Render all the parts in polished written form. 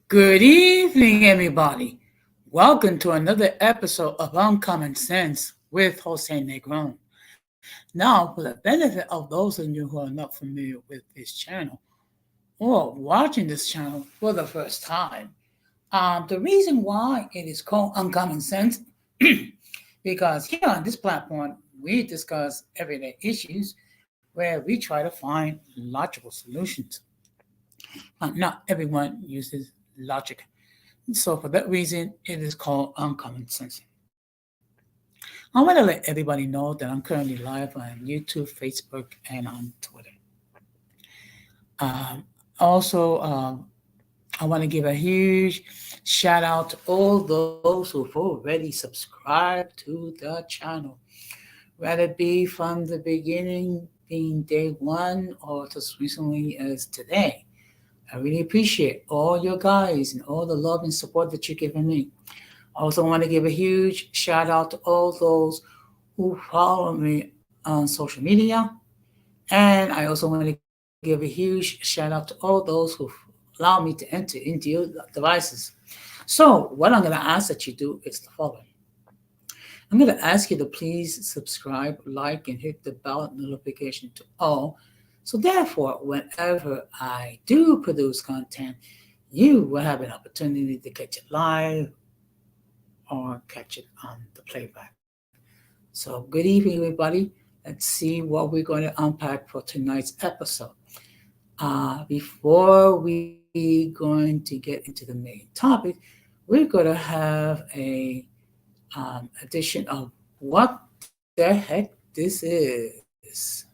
Good evening, everybody. Welcome to another episode of Uncommon Sense with Jose Negron. Now, for the benefit of those of you who are not familiar with this channel or watching this channel for the first time, the reason why it is called Uncommon Sense because here on this platform we discuss everyday issues where we try to find logical solutions. Not everyone uses logic. So for that reason, it is called uncommon sense. I want to let everybody know that I'm currently live on YouTube, Facebook, and on Twitter. Um, also, I want to give a huge shout out to all those who've already subscribed to the channel, whether it be from the beginning, being day one, or as recently as today. I really appreciate all your guys and all the love and support that you're giving me. I also want to give a huge shout out to all those who follow me on social media. And I also want to give a huge shout out to all those who allow me to enter into your devices. So, what I'm going to ask that you do is the following. I'm going to ask you to please subscribe, like, and hit the bell notification to all. So, therefore, whenever I do produce content, you will have an opportunity to catch it live or catch it on the playback. So, good evening, everybody. Let's see what we're going to unpack for tonight's episode. Before we going to get into the main topic, we're going to have a edition of what the heck this is.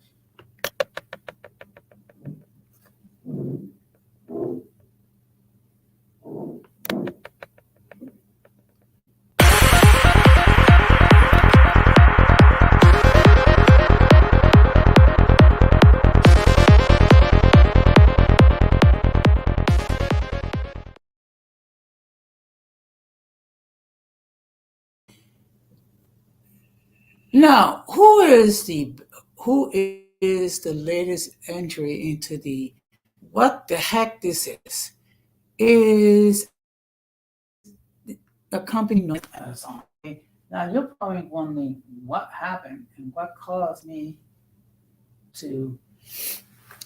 Now, who is the latest entry into the what the heck this is a company known as Amazon. Now, you're probably wondering what happened and what caused me to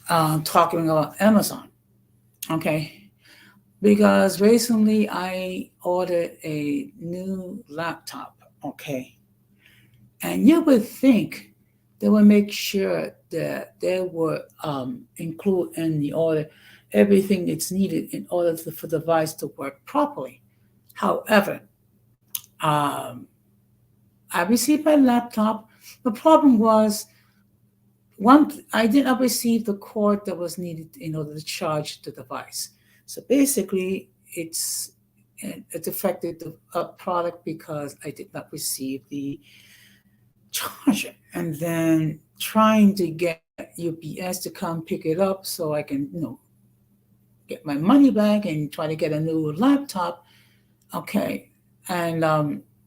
talking about Amazon. Okay, because recently I ordered a new laptop. Okay, and you would think they would make sure that they would include in the order everything that's needed in order for the device to work properly. However, um, I received my laptop. The problem was I did not receive the cord that was needed in order to charge the device. So basically, it affected the product because I did not receive the charge it and then trying to get UPS to come pick it up so I can, get my money back and try to get a new laptop. Okay. And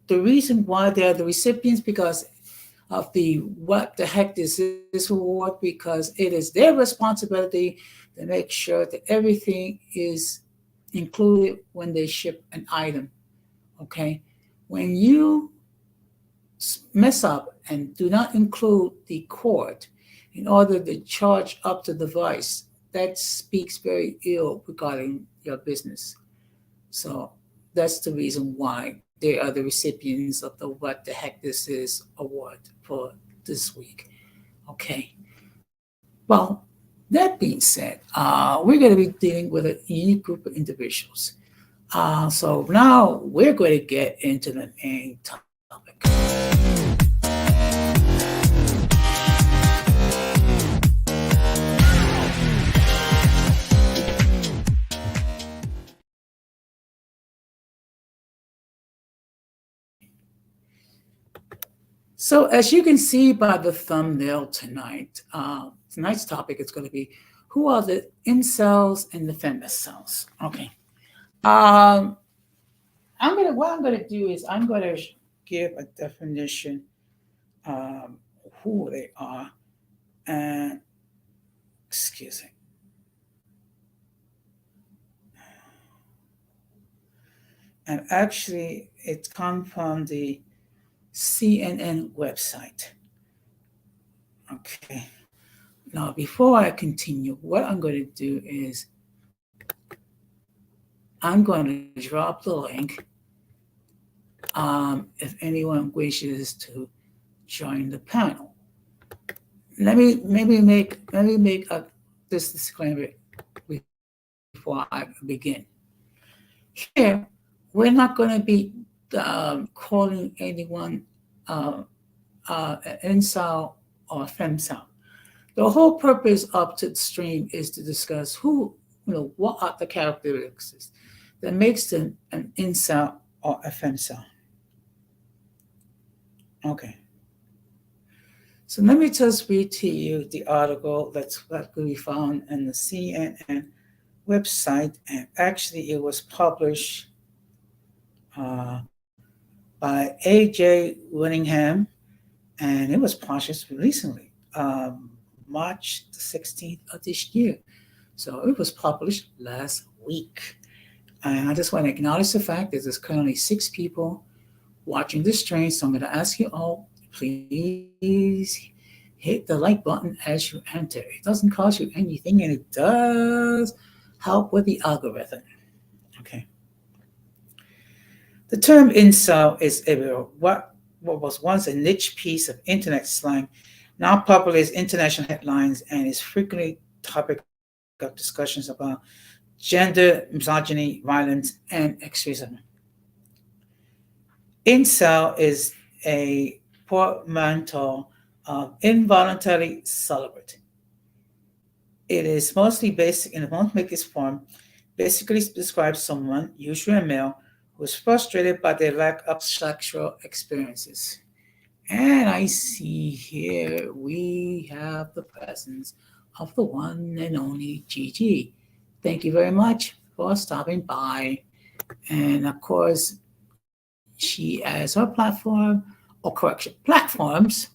the reason why they're the recipients because of the what the heck this reward because it is their responsibility to make sure that everything is included when they ship an item. Okay. When you mess up and do not include the cord in order to charge up the device, that speaks very ill regarding your business. So that's the reason why they are the recipients of the What the Heck This Is award for this week. Okay. Well, that being said, we're going to be dealing with a unique group of individuals. So now we're going to get into the main topic. So, as you can see by the thumbnail tonight, tonight's topic is going to be who are the incels and the femcels. Okay. Um, what I'm gonna do is I'm gonna give a definition who they are and excuse me. and actually it comes from the CNN website. Okay. Now, before I continue, what I'm going to do is I'm going to drop the link if anyone wishes to join the panel. Let me make this disclaimer before I begin. Here, we're not going to be calling anyone uh, incel or femcel. The whole purpose of the stream is to discuss what are the characteristics that makes them an incel or a femcel. Okay. So let me just read to you the article that could be found in the CNN website, and actually it was published uh, by A.J. Winningham, and it was published recently, March the 16th of this year. So it was published last week. And I just want to acknowledge the fact that there's currently 6 people watching this stream. So I'm going to ask you all, please hit the like button as you enter. It doesn't cost you anything, and it does help with the algorithm. Okay. The term incel is what was once a niche piece of internet slang, now popular as international headlines, and is frequently topic of discussions about gender, misogyny, violence, and extremism. Incel is a portmanteau of involuntarily celibate. It is mostly basic in the most biggest form, basically describes someone, usually a male, who is frustrated by their lack of sexual experiences. And I see here we have the presence of the one and only Gigi. Thank you very much for stopping by. And of course, she has her platform, or correction, platforms,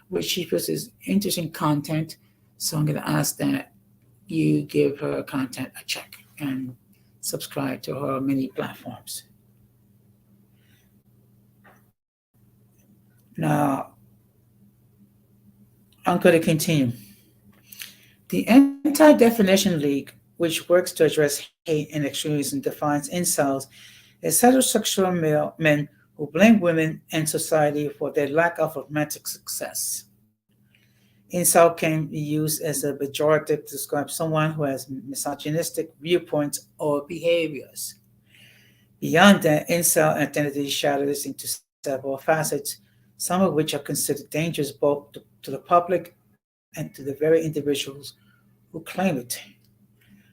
which she posts interesting content. So I'm going to ask that you give her content a check and subscribe to her many platforms. Now, I'm going to continue. The Anti-Definition League, which works to address hate and extremism, defines incels as heterosexual men who blame women and society for their lack of romantic success. Incel can be used as a pejorative to describe someone who has misogynistic viewpoints or behaviors. Beyond that, incel identity shatters into several facets, some of which are considered dangerous both to the public and to the very individuals who claim it.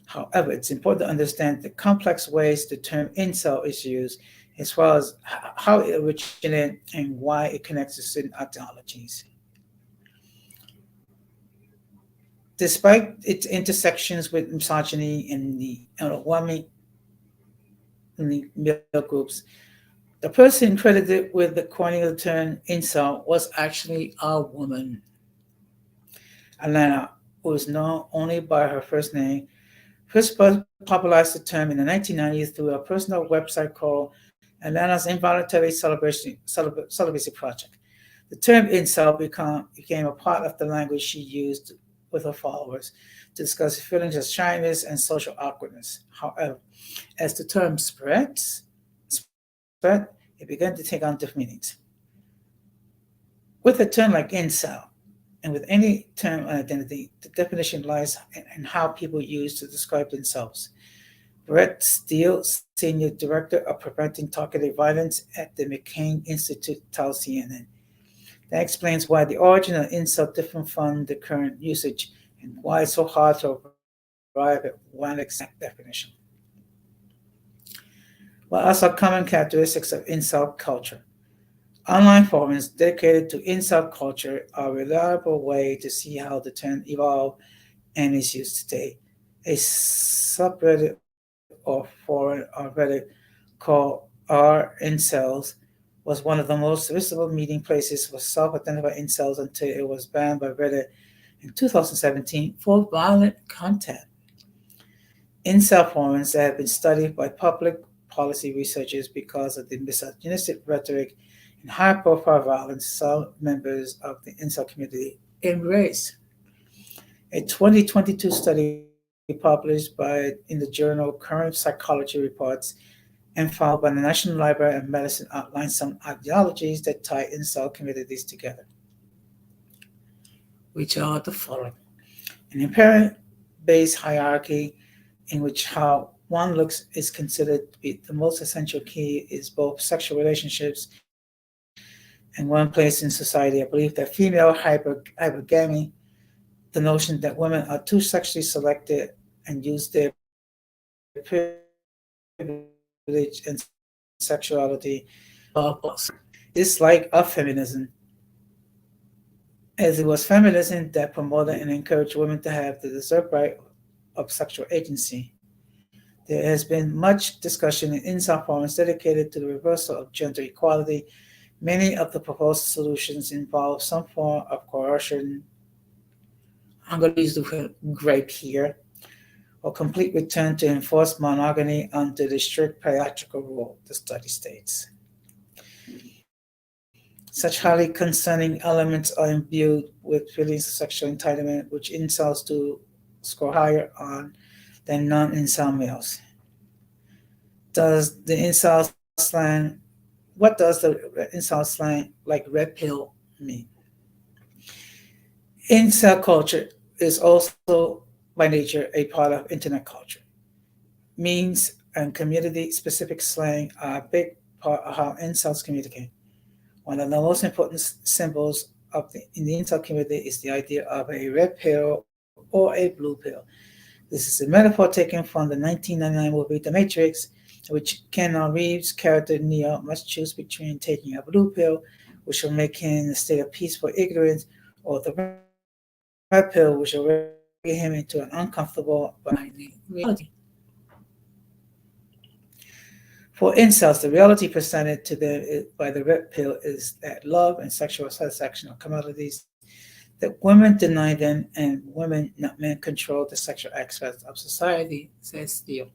However, it's important to understand the complex ways the term incel is used, as well as how it originated and why it connects to certain ideologies. Despite its intersections with misogyny in the male groups, the person credited with the coining of the term incel was actually a woman. Alana, who is known only by her first name, first popularized the term in the 1990s through a personal website called Alana's Involuntary Celibacy Project. The term incel became a part of the language she used with her followers to discuss feelings of shyness and social awkwardness. However, as the term spread, it began to take on different meanings. With a term like incel, and with any term or identity, the definition lies in how people use to describe themselves. Brett Steele, Senior Director of Preventing Targeted Violence at the McCain Institute, tells CNN. That explains why the origin of incel different from the current usage and why it's so hard to arrive at one exact definition. What are some common characteristics of incel culture? Online forums dedicated to incel culture are a reliable way to see how the term evolved and is used today. A subreddit or forum or Reddit called r/incels was one of the most visible meeting places for self-identified incels until it was banned by Reddit in 2017 for violent content. Incel forums that have been studied by public policy researchers because of the misogynistic rhetoric and high-profile violence some members of the incel community embrace. A 2022 study published in the journal Current Psychology Reports and filed by the National Library of Medicine outlines some ideologies that tie incel communities together, which are the following: an apparent-based hierarchy in which how one looks is considered to be the most essential key is both sexual relationships and one place in society. I believe that female hypergamy, the notion that women are too sexually selected and use their privilege and sexuality to abuse dislike of feminism, as it was feminism that promoted and encouraged women to have the deserved right of sexual agency. There has been much discussion in incel forums dedicated to the reversal of gender equality. Many of the proposed solutions involve some form of coercion. I'm going to use the word rape here, or complete return to enforced monogamy under the strict patriarchal rule, the study states. Such highly concerning elements are imbued with feelings of sexual entitlement, which incels do score higher on than non-incel males. What does the incel slang like red pill mean? Incel culture is also by nature a part of internet culture. Memes and community-specific slang are a big part of how incels communicate. One of the most important symbols in the incel community is the idea of a red pill or a blue pill. This is a metaphor taken from the 1999 movie The Matrix, in which Keanu Reeves' character Neo must choose between taking a blue pill, which will make him in a state of peaceful ignorance, or the red pill, which will bring him into an uncomfortable but frightening reality. For incels, the reality presented to them by the red pill is that love and sexual satisfaction are commodities, that women deny them and women, not men, control the sexual aspects of society, says Steele.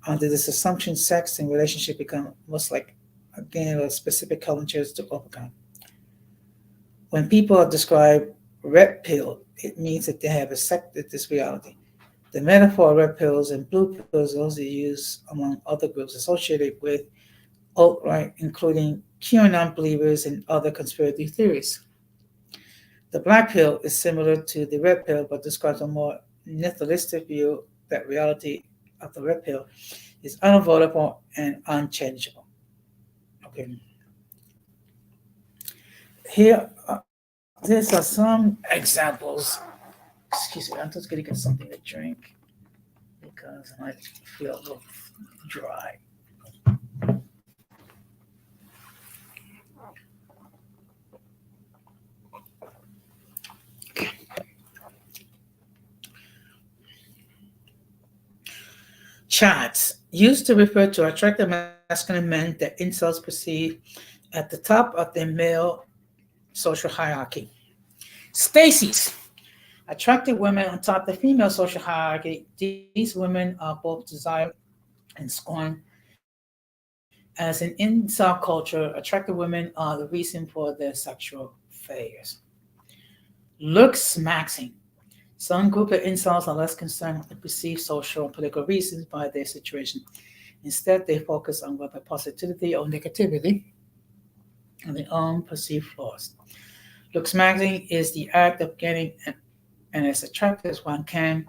Under this assumption, sex and relationship become most like a game of specific cultures to overcome. When people are described red pill, it means that they have accepted this reality. The metaphor of red pills and blue pills is also used among other groups associated with alt-right, including QAnon believers and other conspiracy theories. The black pill is similar to the red pill, but describes a more nihilistic view that reality of the red pill is unavoidable and unchangeable. Okay. Here, these are some examples. Excuse me, I'm just going to get something to drink because I feel a little dry. Chats used to refer to attractive masculine men that incels perceive at the top of their male social hierarchy. Stacy's attractive women on top of the female social hierarchy. These women are both desired and scorned. As in incel culture, attractive women are the reason for their sexual failures. Looks maxing. Some group of incels are less concerned with the perceived social and political reasons by their situation. Instead, they focus on whether positivity or negativity and their own perceived flaws. Looks maxing is the act of getting and as attractive as one can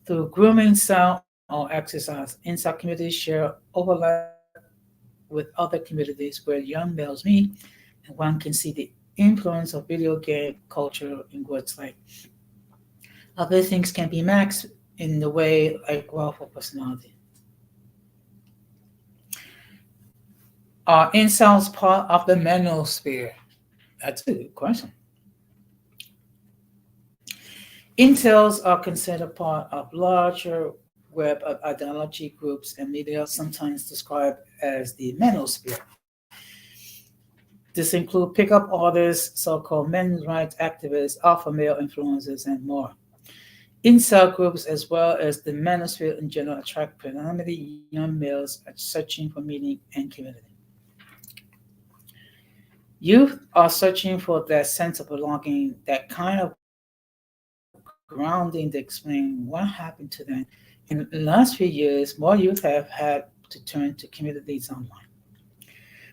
through grooming, style, or exercise. Incel communities share overlap with other communities where young males meet, and one can see the influence of video game culture in words like other things can be maxed in the way like growth or personality. Are incels part of the manosphere? That's a good question. Incels are considered part of larger web of ideology groups and media, sometimes described as the manosphere. This includes pickup artists, so-called men's rights activists, alpha male influencers, and more. Incel groups, as well as the manosphere in general, attract predominantly young males searching for meaning and community. Youth are searching for that sense of belonging, that kind of grounding to explain what happened to them. In the last few years, more youth have had to turn to communities online.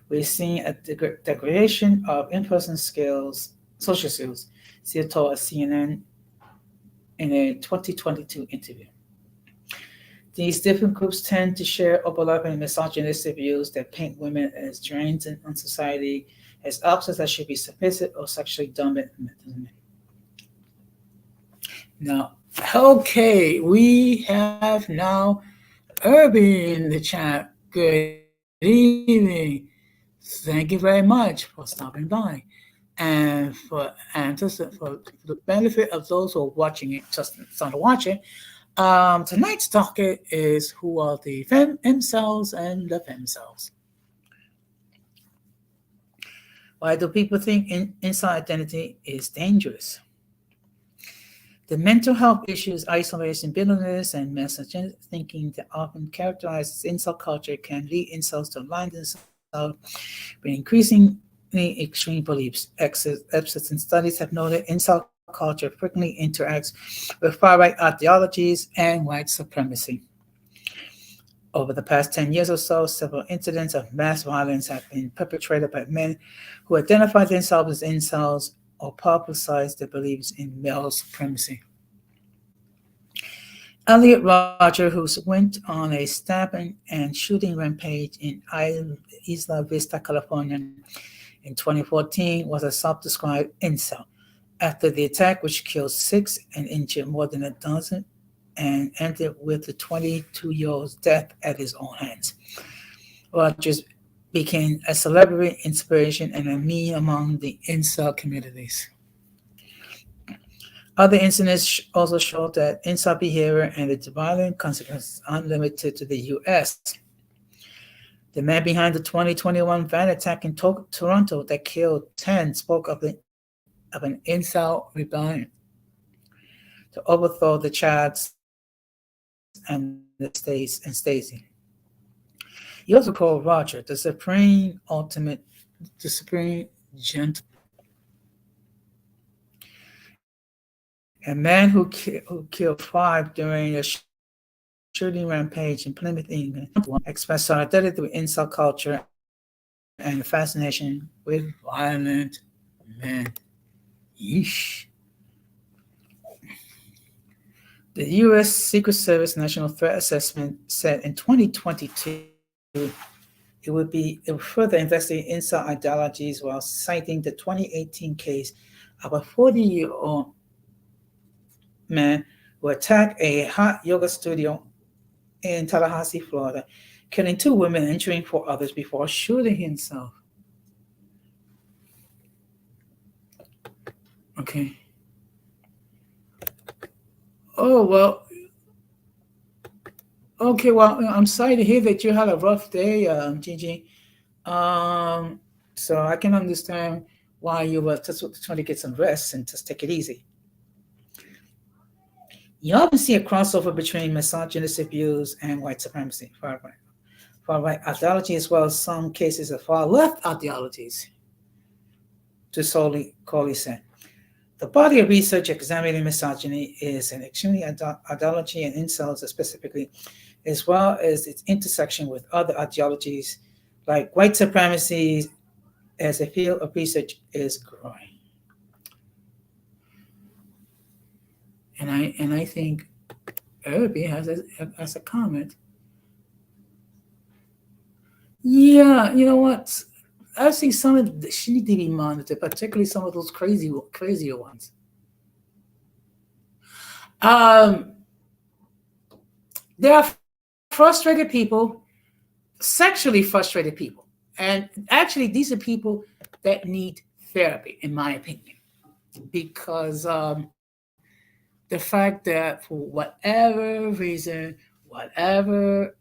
We're seeing a degradation of in-person skills, social skills, Sia told a CNN in a 2022 interview. These different groups tend to share overlapping misogynistic views that paint women as drains on society, as objects that should be submissive or sexually dominant. Now, okay, we have now Irby in the chat. Good evening. Thank you very much for stopping by. And for the benefit of those who are watching it, just started watching, tonight's topic is who are the femcels and the femcells. Why do people think incel identity is dangerous? The mental health issues, isolation, bitterness, and misogynistic thinking that often characterizes incel culture can lead incels to align themselves with increasingly extreme beliefs. Experts and studies have noted incel culture frequently interacts with far-right ideologies and white supremacy. Over the past 10 years or so, several incidents of mass violence have been perpetrated by men who identify themselves as incels or publicize their beliefs in male supremacy. Elliot Roger, who went on a stabbing and shooting rampage in Isla Vista, California in 2014, was a self-described incel. After the attack, which killed 6 and injured more than a dozen, and ended with the 22-year-old's death at his own hands, Rogers became a celebrity, inspiration, and a meme among the incel communities. Other incidents also show that incel behavior and its violent consequences are unlimited to the U.S. The man behind the 2021 van attack in Toronto that killed 10 spoke of an incel rebellion to overthrow the Chads and Stacey. He also called Roger the supreme gentleman, a man who killed 5 during a shooting rampage in Plymouth, England, expressed solidarity with incel culture and a fascination with violent men. Yeesh. The U.S. Secret Service National Threat Assessment said in 2022 it would further investigate incel ideologies while citing the 2018 case of a 40-year-old man who attacked a hot yoga studio in Tallahassee, Florida, killing 2 women and injuring 4 others before shooting himself. Okay. Oh, well. Okay, well, I'm sorry to hear that you had a rough day, Gigi. So I can understand why you were just trying to get some rest and just take it easy. You often see a crossover between misogynistic views and white supremacy, far-right ideology, as well as some cases of far-left ideologies, to solely Coley said. The body of research examining misogyny is an extremely ideology and incels specifically, as well as its intersection with other ideologies like white supremacy, as a field of research is growing. And I think Irby has a comment. Yeah, you know what? I see some of she need to be monitored, particularly some of those crazier ones. There are frustrated people, sexually frustrated people, and actually these are people that need therapy, in my opinion, because the fact that for whatever reason, whatever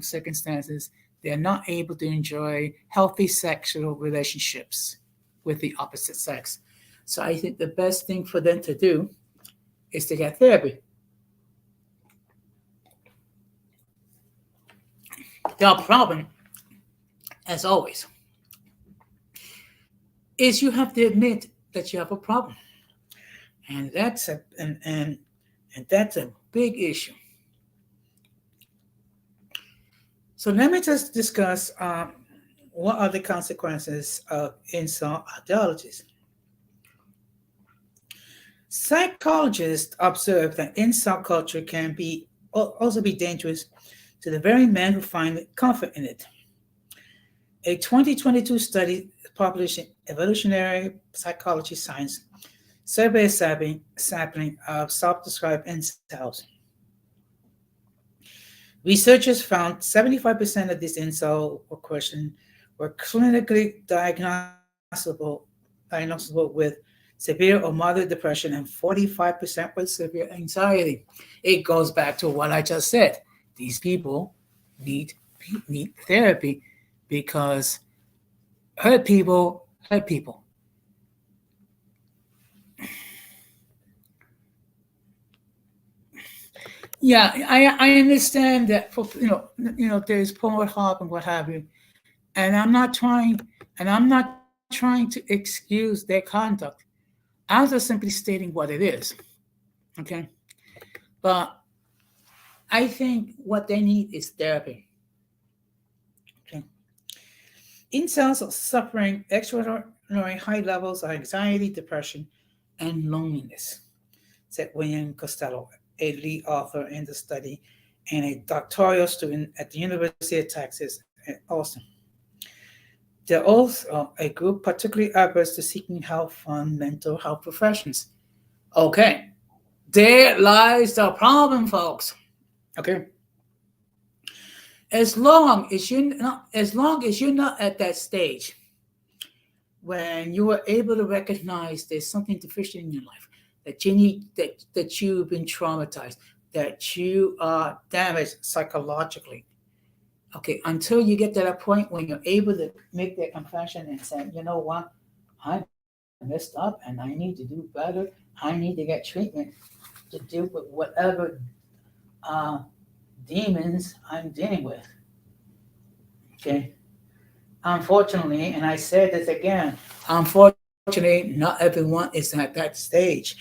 circumstances, they're not able to enjoy healthy sexual relationships with the opposite sex. So I think the best thing for them to do is to get therapy. The problem, as always, is you have to admit that you have a problem, and that's a big issue. So let me just discuss what are the consequences of incel ideologies. Psychologists observe that incel culture can be also be dangerous to the very men who find comfort in it. A 2022 study published in Evolutionary Psychology Science surveyed a sampling of self-described incels. Researchers found 75% of these incels were questioned were clinically diagnosable with severe or moderate depression, and 45% with severe anxiety. It goes back to what I just said. These people need therapy because hurt people hurt people. Yeah, I understand that for there's Pornhub and what have you, and I'm not trying to excuse their conduct. I'm just simply stating what it is. Okay, but I think what they need is therapy. Okay, incels are suffering extraordinary high levels of anxiety, depression, and loneliness, said William Costello, a lead author in the study and a doctoral student at the University of Texas at Austin. They're also a group particularly averse to seeking help from mental health professions. Okay, there lies the problem, folks. Okay, as long as you're not at that stage when you are able to recognize there's something deficient in your life, that you need that you've been traumatized, that you are damaged psychologically. Okay, until you get to that point when you're able to make that confession and say, you know what, I messed up and I need to do better. I need to get treatment to deal with whatever uh, demons I'm dealing with. Okay, unfortunately, and I said this again, unfortunately, not everyone is at that stage.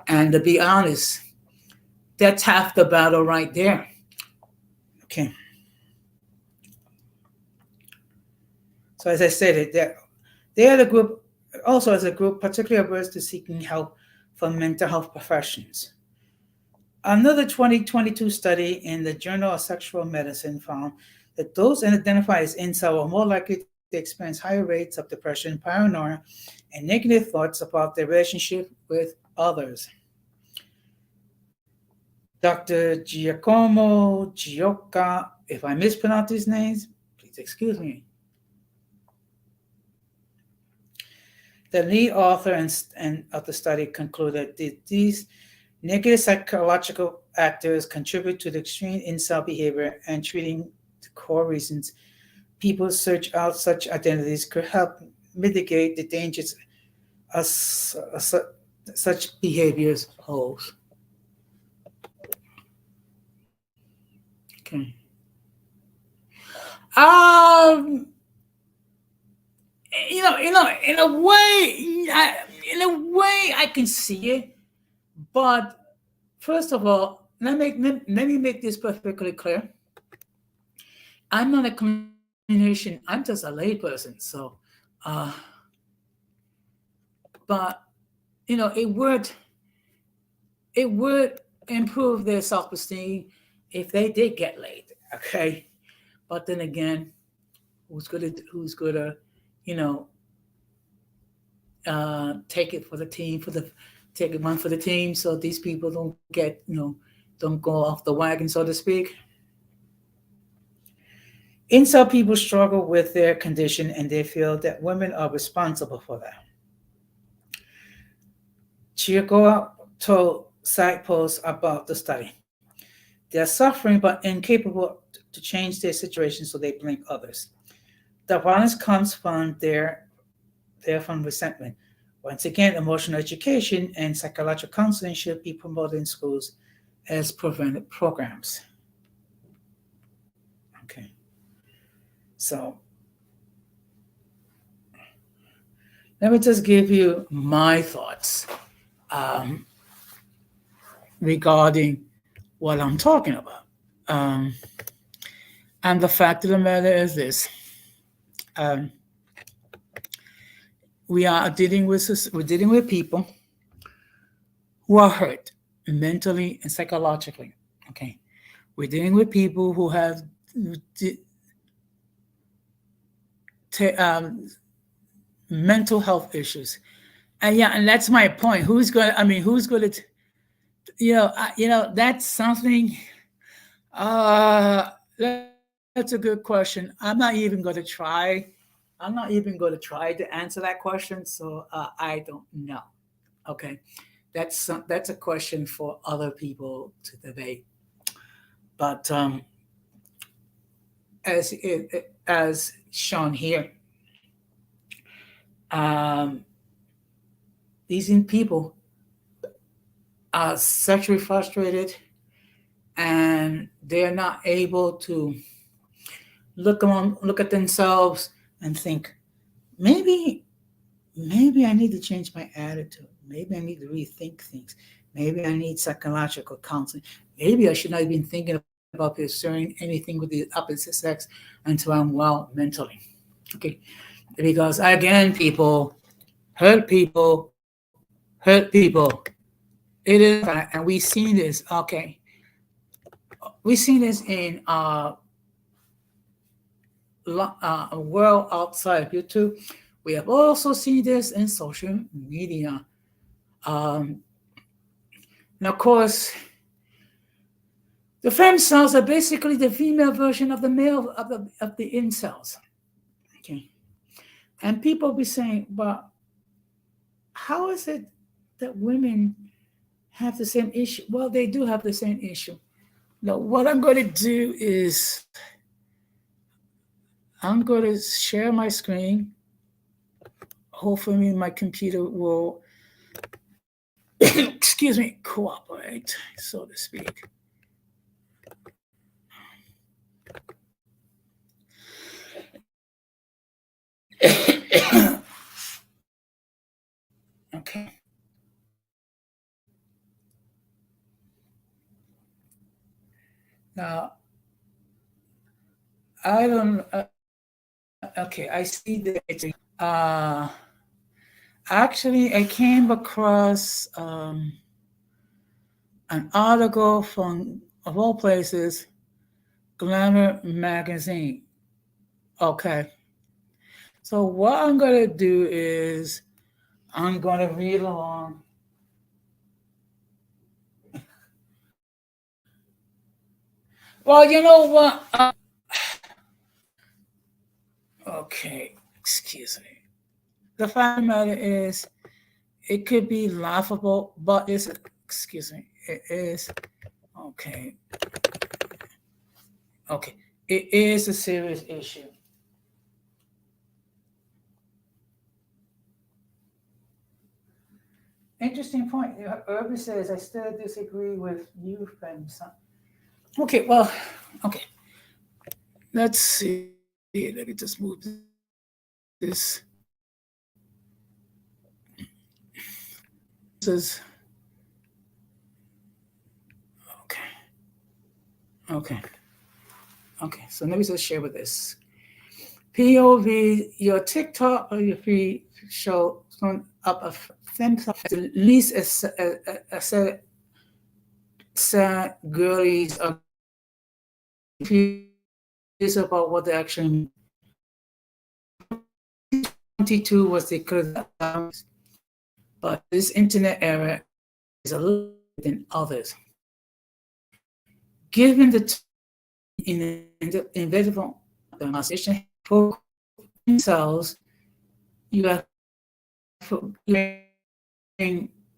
And to be honest, that's half the battle right there. Okay. So as I said, they are the group, also as a group, particularly averse to seeking help from mental health professions. Another 2022 study in the Journal of Sexual Medicine found that those identified as incel are more likely to experience higher rates of depression, paranoia, and negative thoughts about their relationship with others. Dr. Giacomo Giocca, if I mispronounce these names, please excuse me. The lead author and of the study concluded that these negative psychological actors contribute to the extreme incel behavior, and treating the core reasons people search out such identities could help mitigate the dangers of such behaviors pose. Okay. Um, in a way, I can see it, but first of all, let me make this perfectly clear. I'm not a clinician. I'm just a layperson. So, uh, but it would improve their self-esteem if they did get laid. Okay, but then again, who's gonna, you know, take it for the team take it one for the team, so these people don't get don't go off the wagon, so to speak. Incel people struggle with their condition and they feel that women are responsible for that. Chiyogo told site posts about the study. They are suffering but incapable to change their situation, so they blame others. The violence comes from from resentment. Once again, emotional education and psychological counseling should be promoted in schools as preventive programs. Okay. So let me just give you my thoughts um, regarding what I'm talking about. Um, and the fact of the matter is this: um, we're dealing with people who are hurt mentally and psychologically. Okay, we're dealing with people who have um, mental health issues, and yeah, and that's my point. Who's going? I mean, who's going to? That's something. That's a good question. I'm not even going to try. I'm not even going to try to answer that question. So I don't know. Okay, that's a question for other people to debate. But as shown here, um, these people are sexually frustrated, and they're not able to look at themselves and think, maybe maybe I need to change my attitude. Maybe I need to rethink things. Maybe I need psychological counseling. Maybe I should not even thinking about pursuing anything with the opposite sex until I'm well mentally. Okay. Because again, hurt people. It is a fact, and we've seen this. Okay. We've seen this in a world outside of YouTube. We have also seen this in social media. Um, and of course, the femcels are basically the female version of the male of the incels. Okay, and people be saying, "But how is it that women have the same issue?" Well, they do have the same issue. Now, what I'm going to do is I'm going to share my screen. Hopefully, my computer will, excuse me, cooperate, so to speak. Okay. Now, I don't. Okay, I see that it's actually I came across an article from, of all places, Glamour magazine. Okay, so what I'm gonna do is I'm gonna read along. Well, you know what? Okay, excuse me. The fact of the matter is, it could be laughable, but it's, excuse me, it is, okay, okay, it is a serious issue. Interesting point. Irby says, I still disagree with you, son. Okay, well, okay. Let's see. Let me just move this. This is okay. Okay. Okay. So let me just share with this. POV, your TikTok or your feed show up a at least a sad girlies are confused about what they actually mean. 22 was the but this internet era is a little than others. Given the inevitable demonstration for cells, you have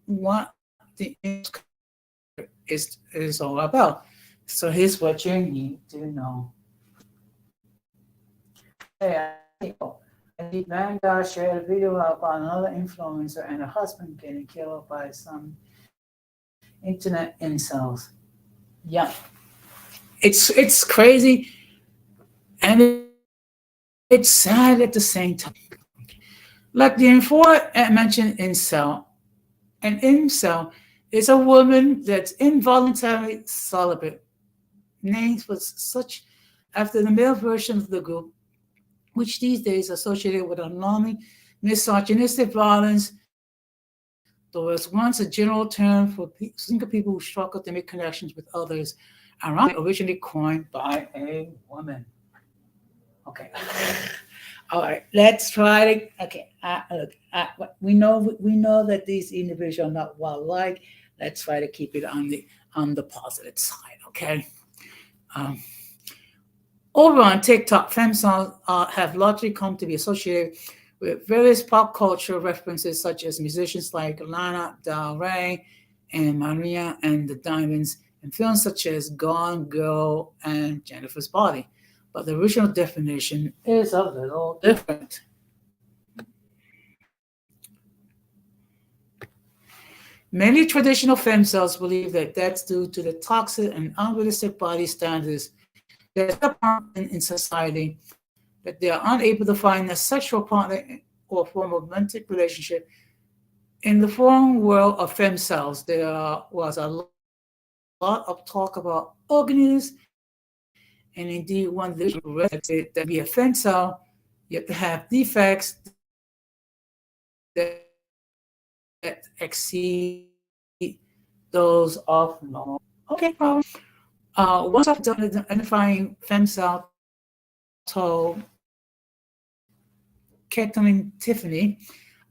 what the is all about. So here's what you need to know. Hey, Vanguard shared a video about another influencer and her husband getting killed by some internet incels. Yeah, it's crazy, and it's sad at the same time. Like the aforementioned incel, an incel is a woman that's involuntarily celibate. Names was such after the male version of the group, which these days associated with alarming misogynistic violence. There was once a general term for single people who struggle to make connections with others, ironically originally coined by a woman. Okay. All right, let's try to. Okay, look, we know that these individuals are not well liked. Let's try to keep it on the positive side. Okay. Um, Over on TikTok, femcels have largely come to be associated with various pop culture references, such as musicians like Lana Del Rey and Maria and the Diamonds, and films such as Gone Girl and Jennifer's Body. But the original definition is a little different. Many traditional femcels believe that that's due to the toxic and unrealistic body standards that are common in society, that they are unable to find a sexual partner or form of romantic relationship. In the foreign world of femcels, there was a lot of talk about ugliness, and indeed one said that be a femcel, you have to have defects that exceed those of normal. Okay, problem. Once I've done identifying femcel told Kathleen Tiffany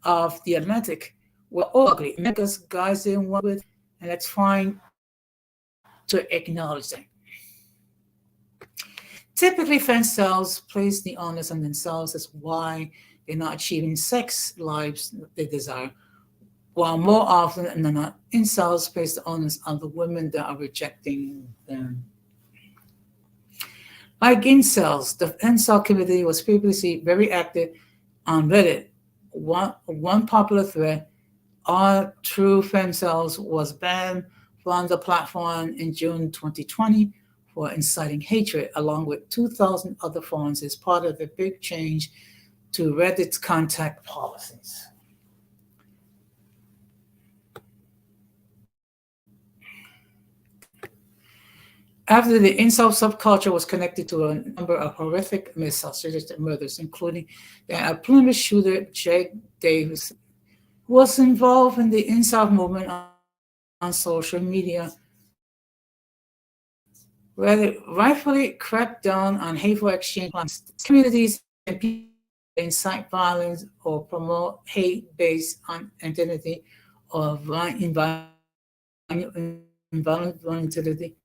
of The Atlantic were ugly. Because guys didn't want with, and that's fine to acknowledge that. Typically, femcels place the onus on themselves as why they're not achieving sex lives they desire, while more often than not, incels place the onus on the women that are rejecting them. Like incels, the incel community was previously very active on Reddit. One popular thread, "All True Femcels," was banned from the platform in June 2020 for inciting hatred, along with 2,000 other forums as part of the big change to Reddit's contact policies. After the incel subculture was connected to a number of horrific misogynistic murders, including a Plymouth shooter, Jake Davis, who was involved in the incel movement on social media, where rightfully cracked down on hateful exchange communities and people incite violence or promote hate based on identity or violent vulnerability.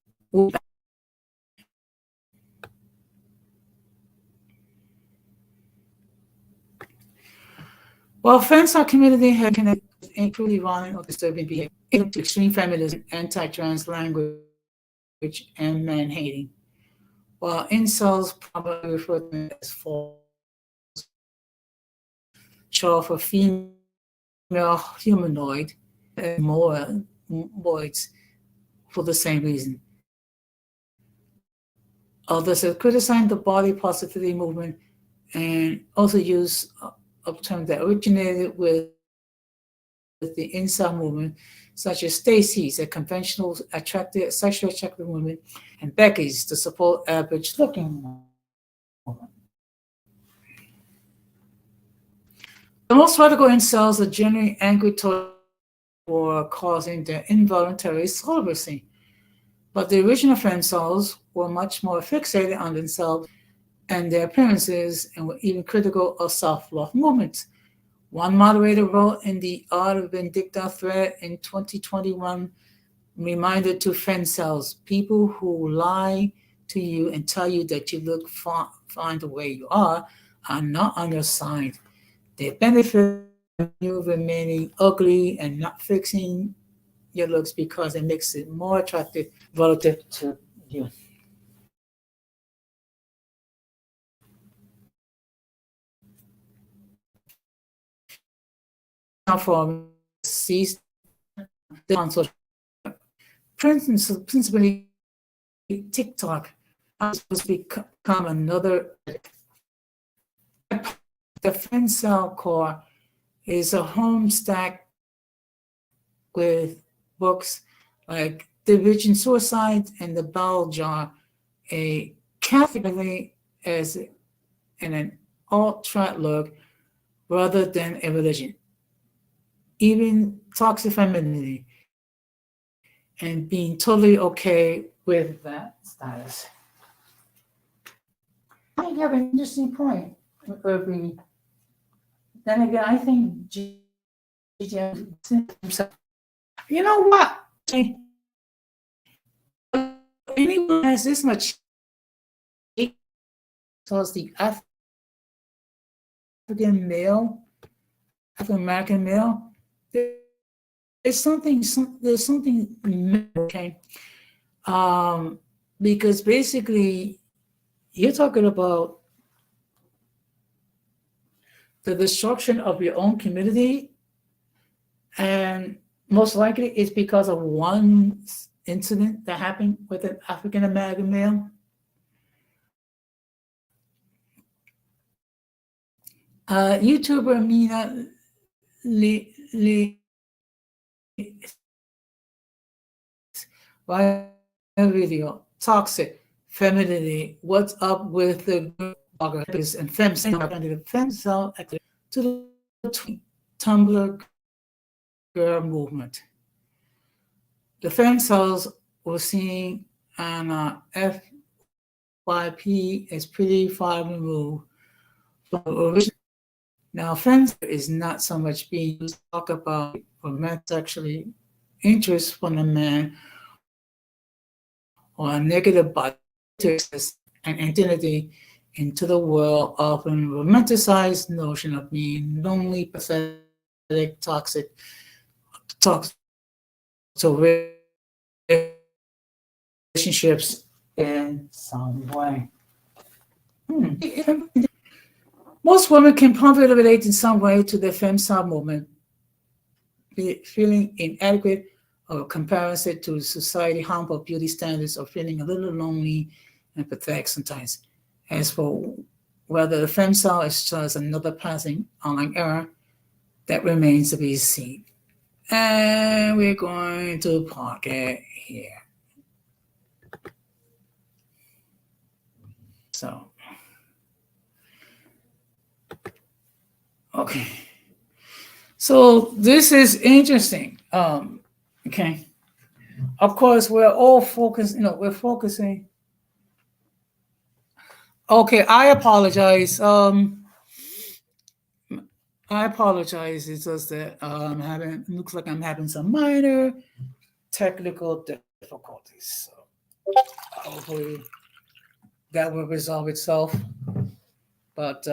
While fans our community have connected with incredibly violent or disturbing behavior into extreme feminism, anti-trans language, and man-hating, while incels probably refer to them as false, short for female humanoid, and more boys for the same reason. Others have criticized the body positivity movement and also use a term that originated with the incel movement, such as thse, a conventional attractive, sexually attractive woman, and Becky's to support average looking women. The most radical incels are generally angry for causing their involuntary celibacy, but the original femcels were much more fixated on themselves and their appearances and were even critical of self-love movements. One moderator wrote in the Art of Vindicta thread in 2021, reminder to femcels, people who lie to you and tell you that you look fine the way you are not on your side. They benefit from you remaining ugly and not fixing your looks because it makes it more attractive relative to you. For cease on social principally TikTok has become another the femcel core is a home stack with books like The Virgin Suicide and The Bell Jar, a Catholic as in an alt-right look rather than a religion. Even toxic femininity and being totally okay with that status. I think you have an interesting point, Irving. Then again, I think you know what? Anyone has this much towards the African male, African American male, there's something, okay? Because basically, you're talking about the destruction of your own community, and most likely it's because of one incident that happened with an African American male. YouTuber Mina video toxic femininity. What's up with the bloggers and femcel to the Tumblr girl movement? The femcels were seen on FYP is pretty far removed from the original. Now, femcel is not so much being used to talk about romantic sexually interest from a man or a negative body and identity into the world, often romanticized notion of being lonely, pathetic, toxic, so relationships in some way. Most women can probably relate in some way to the femcel movement, feeling inadequate or comparison to society harmful beauty standards, or feeling a little lonely and pathetic sometimes. As for whether the femcel is just another passing online era, that remains to be seen. And we're going to park it here. So, okay. So this is interesting. Okay. Of course, we're all focused, we're focusing. Okay, I apologize. It's just that looks like I'm having some minor technical difficulties. So hopefully that will resolve itself. But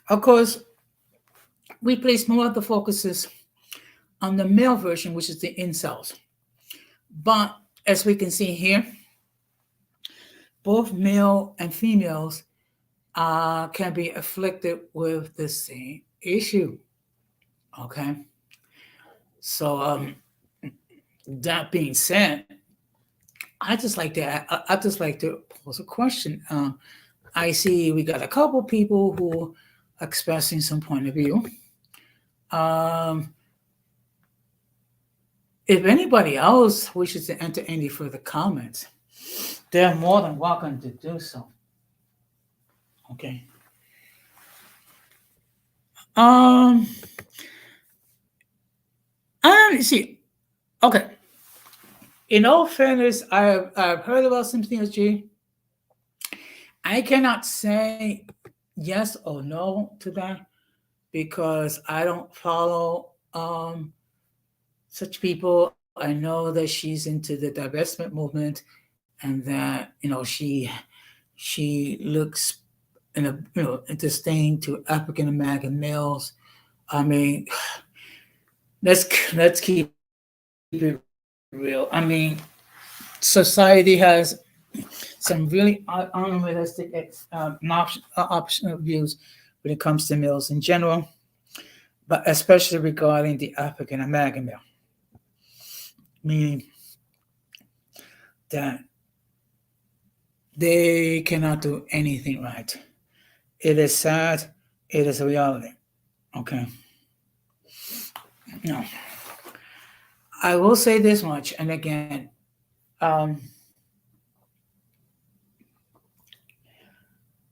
of course, we place more of the focuses on the male version, which is the incels. But as we can see here, both male and females can be afflicted with the same issue. Okay. So that being said, I just like to pose a question. I see we got a couple people who are expressing some point of view. If anybody else wishes to enter any further comments, they're more than welcome to do so. Okay. See. Okay. In all fairness, I've heard about some things, G. I cannot say yes or no to that because I don't follow such people. I know that she's into the divestment movement, and that she looks interesting to African American males. I mean, let's keep it real. I mean, society has some really unrealistic optional views when it comes to males in general, but especially regarding the African American male. Meaning, that they cannot do anything right. It is sad. It is a reality. Okay. Now, I will say this much, and again, um,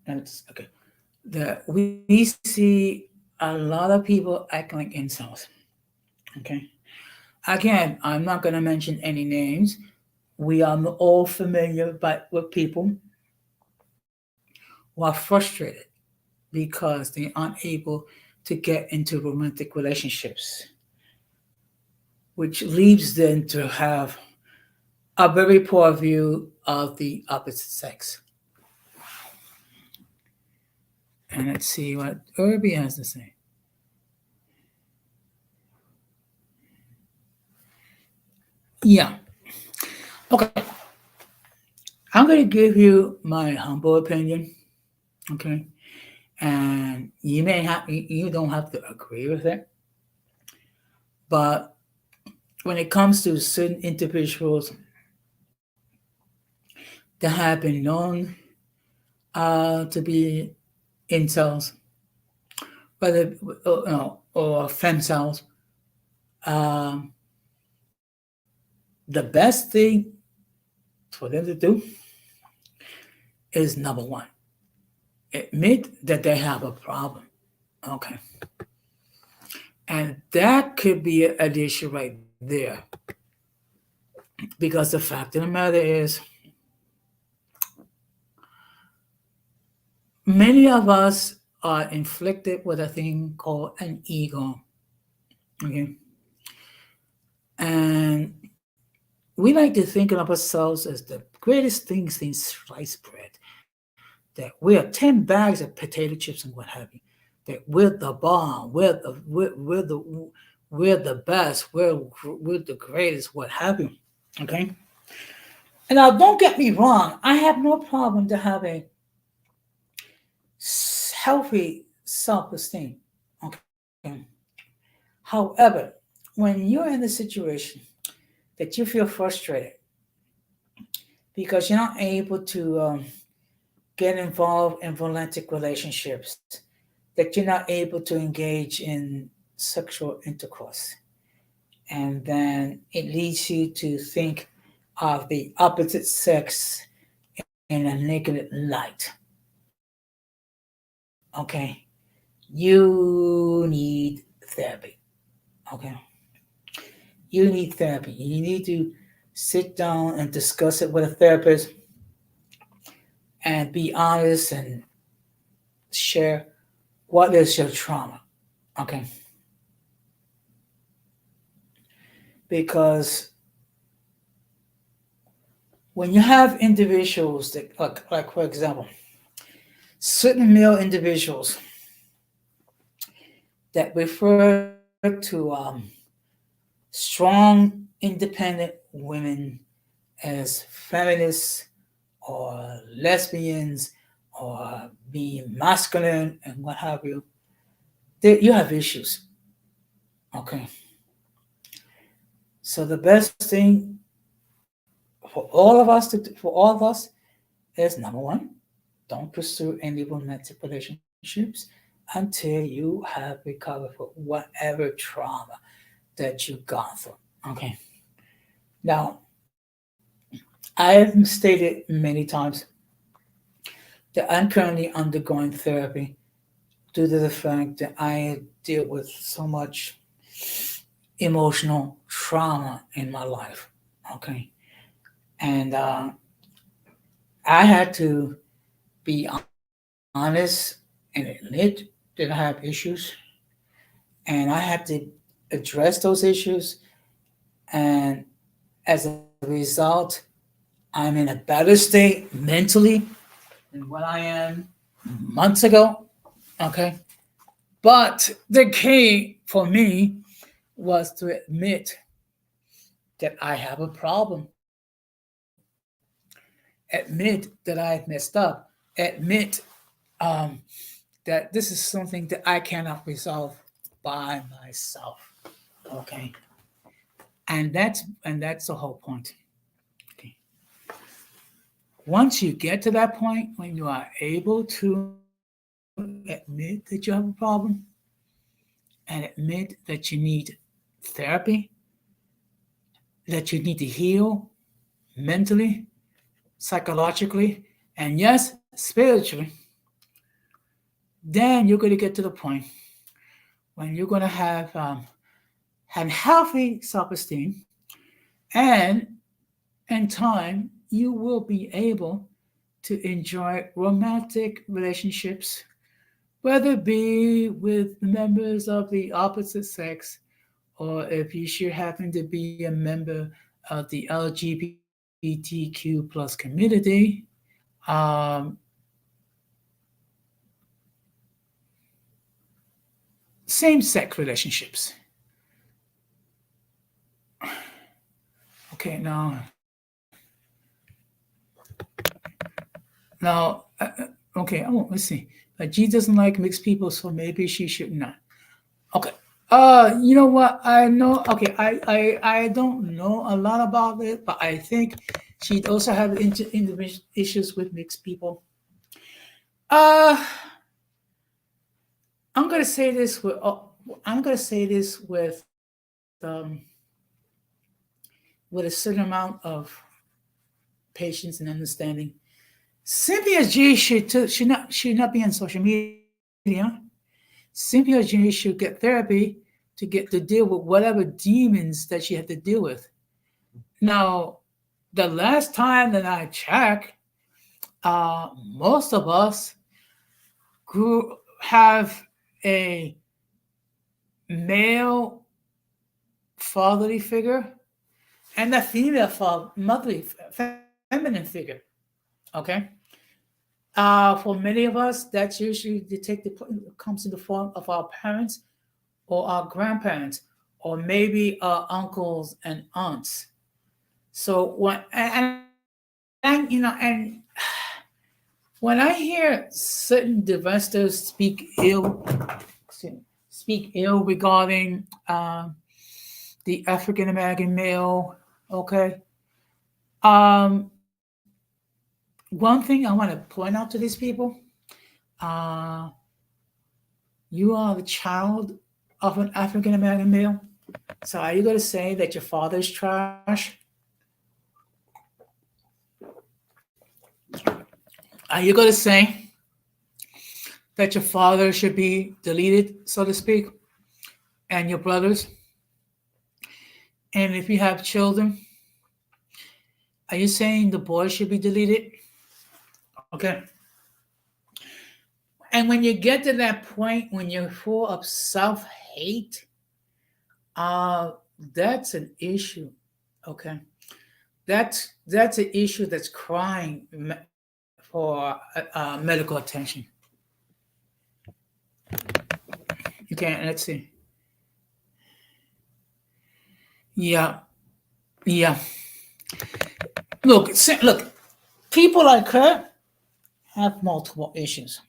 it's okay. That we see a lot of people acting like incels. Okay. Again, I'm not going to mention any names. We are all familiar but with people who are frustrated because they aren't able to get into romantic relationships, which leads them to have a very poor view of the opposite sex. And let's see what Irby has to say. Yeah. Okay. I'm going to give you my humble opinion. Okay. And you don't have to agree with it. But when it comes to certain individuals that have been known to be incels, whether or femcels, um, the best thing for them to do is number one, admit that they have a problem. Okay. And that could be an issue right there. Because the fact of the matter is, many of us are inflicted with a thing called an ego. Okay. And we like to think of ourselves as the greatest things since sliced bread. That we are 10 bags of potato chips and what have you. That we're the bomb, we're the best, we're the greatest, what have you. Okay. And now, don't get me wrong. I have no problem to have a healthy self-esteem. Okay. However, when you're in the situation that you feel frustrated because you're not able to get involved in romantic relationships, that you're not able to engage in sexual intercourse, and then it leads you to think of the opposite sex in a negative light. Okay, you need therapy. Okay, you need therapy. You need to sit down and discuss it with a therapist and be honest and share what is your trauma. Okay, because when you have individuals that, like for example, certain male individuals that refer to strong, independent women as feminists or lesbians or being masculine and what have you, you have issues. Okay. So the best thing for all of us is number one, don't pursue any romantic relationships until you have recovered from whatever trauma that you've gone through. Okay. Now, I've stated many times that I'm currently undergoing therapy due to the fact that I deal with so much emotional trauma in my life. Okay. And I had to be honest and admit that I have issues. And I had to address those issues. And as a result, I'm in a better state mentally than what I am months ago. Okay. But the key for me was to admit that I have a problem, admit that I've messed up, admit um, that this is something that I cannot resolve by myself. Okay. And that's the whole point. Okay. once you get to that point when you are able to admit that you have a problem and admit that you need therapy, that you need to heal mentally, psychologically, and yes, spiritually, then you're going to get to the point when you're going to have healthy self-esteem, and in time you will be able to enjoy romantic relationships, whether it be with members of the opposite sex, or if you should happen to be a member of the LGBTQ plus community, um, same sex relationships. Okay, now, okay, oh, let's see. But G doesn't like mixed people, so maybe she should not. Okay. You know what? I know. Okay, I don't know a lot about it, but I think she'd also have individual issues with mixed people. Uh, I'm gonna say this with. I'm gonna say this with a certain amount of patience and understanding. Cynthia G should not be on social media. Cynthia G should get therapy to deal with whatever demons that she had to deal with. Now, the last time that I checked, most of us have a male fatherly figure and a female motherly feminine figure. Okay. For many of us, that's usually comes in the form of our parents or our grandparents, or maybe our uncles and aunts. So when I hear certain divestors speak ill regarding the African American male, okay. Um, One thing I want to point out to these people: uh, you are the child of an African American male. So are you going to say that your father is trash? Are you going to say that your father should be deleted, so to speak, and your brothers? And if you have children, are you saying the boys should be deleted? Okay. And when you get to that point, when you're full of self hate, uh, that's an issue. Okay. That's an issue that's crying for medical attention. Okay, let's see. Yeah, yeah. Look. People like her have multiple issues.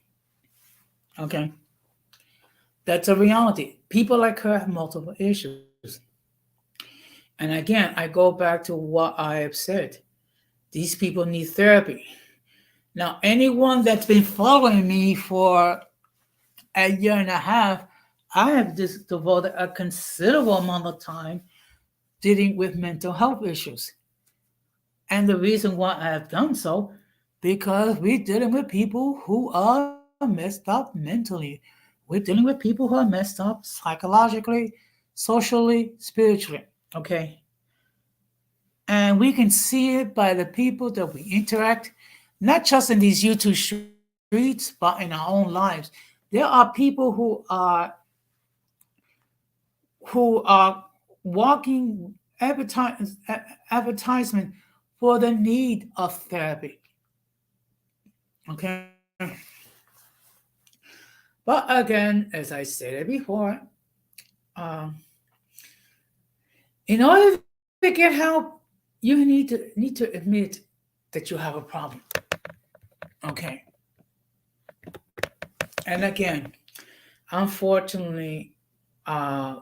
Okay, that's a reality. People like her have multiple issues. And again, I go back to what I have said. These people need therapy. Now, anyone that's been following me for a year and a half, I have just devoted a considerable amount of time dealing with mental health issues. And the reason why I have done so, because we're dealing with people who are messed up mentally. We're dealing with people who are messed up psychologically, socially, spiritually. Okay. And we can see it by the people that we interact, not just in these YouTube streets, but in our own lives. There are people who are walking advertisement for the need of therapy. Okay. But again, as I stated before, um, in order to get help, you need to admit that you have a problem. Okay. And again, unfortunately,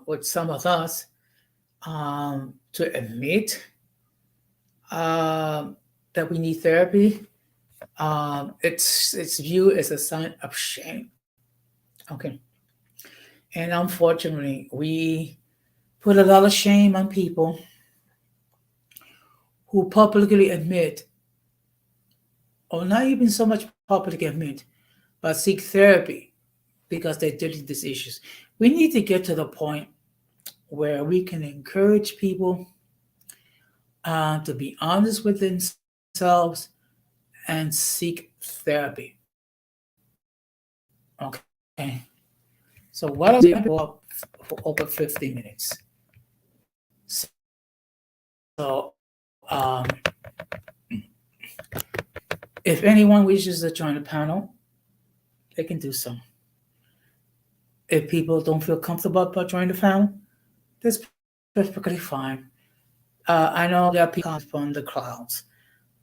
with some of us, to admit that we need therapy It's viewed as a sign of shame. Okay, and unfortunately, we put a lot of shame on people who publicly admit, or not even so much publicly admit, but seek therapy because they're dealing with these issues. We need to get to the point where we can encourage people to be honest with themselves and seek therapy. Okay. So what I'm going to go up for over 50 minutes. So if anyone wishes to join the panel, they can do so. If people don't feel comfortable about joining the panel, that's perfectly fine. I know there are people from the clouds,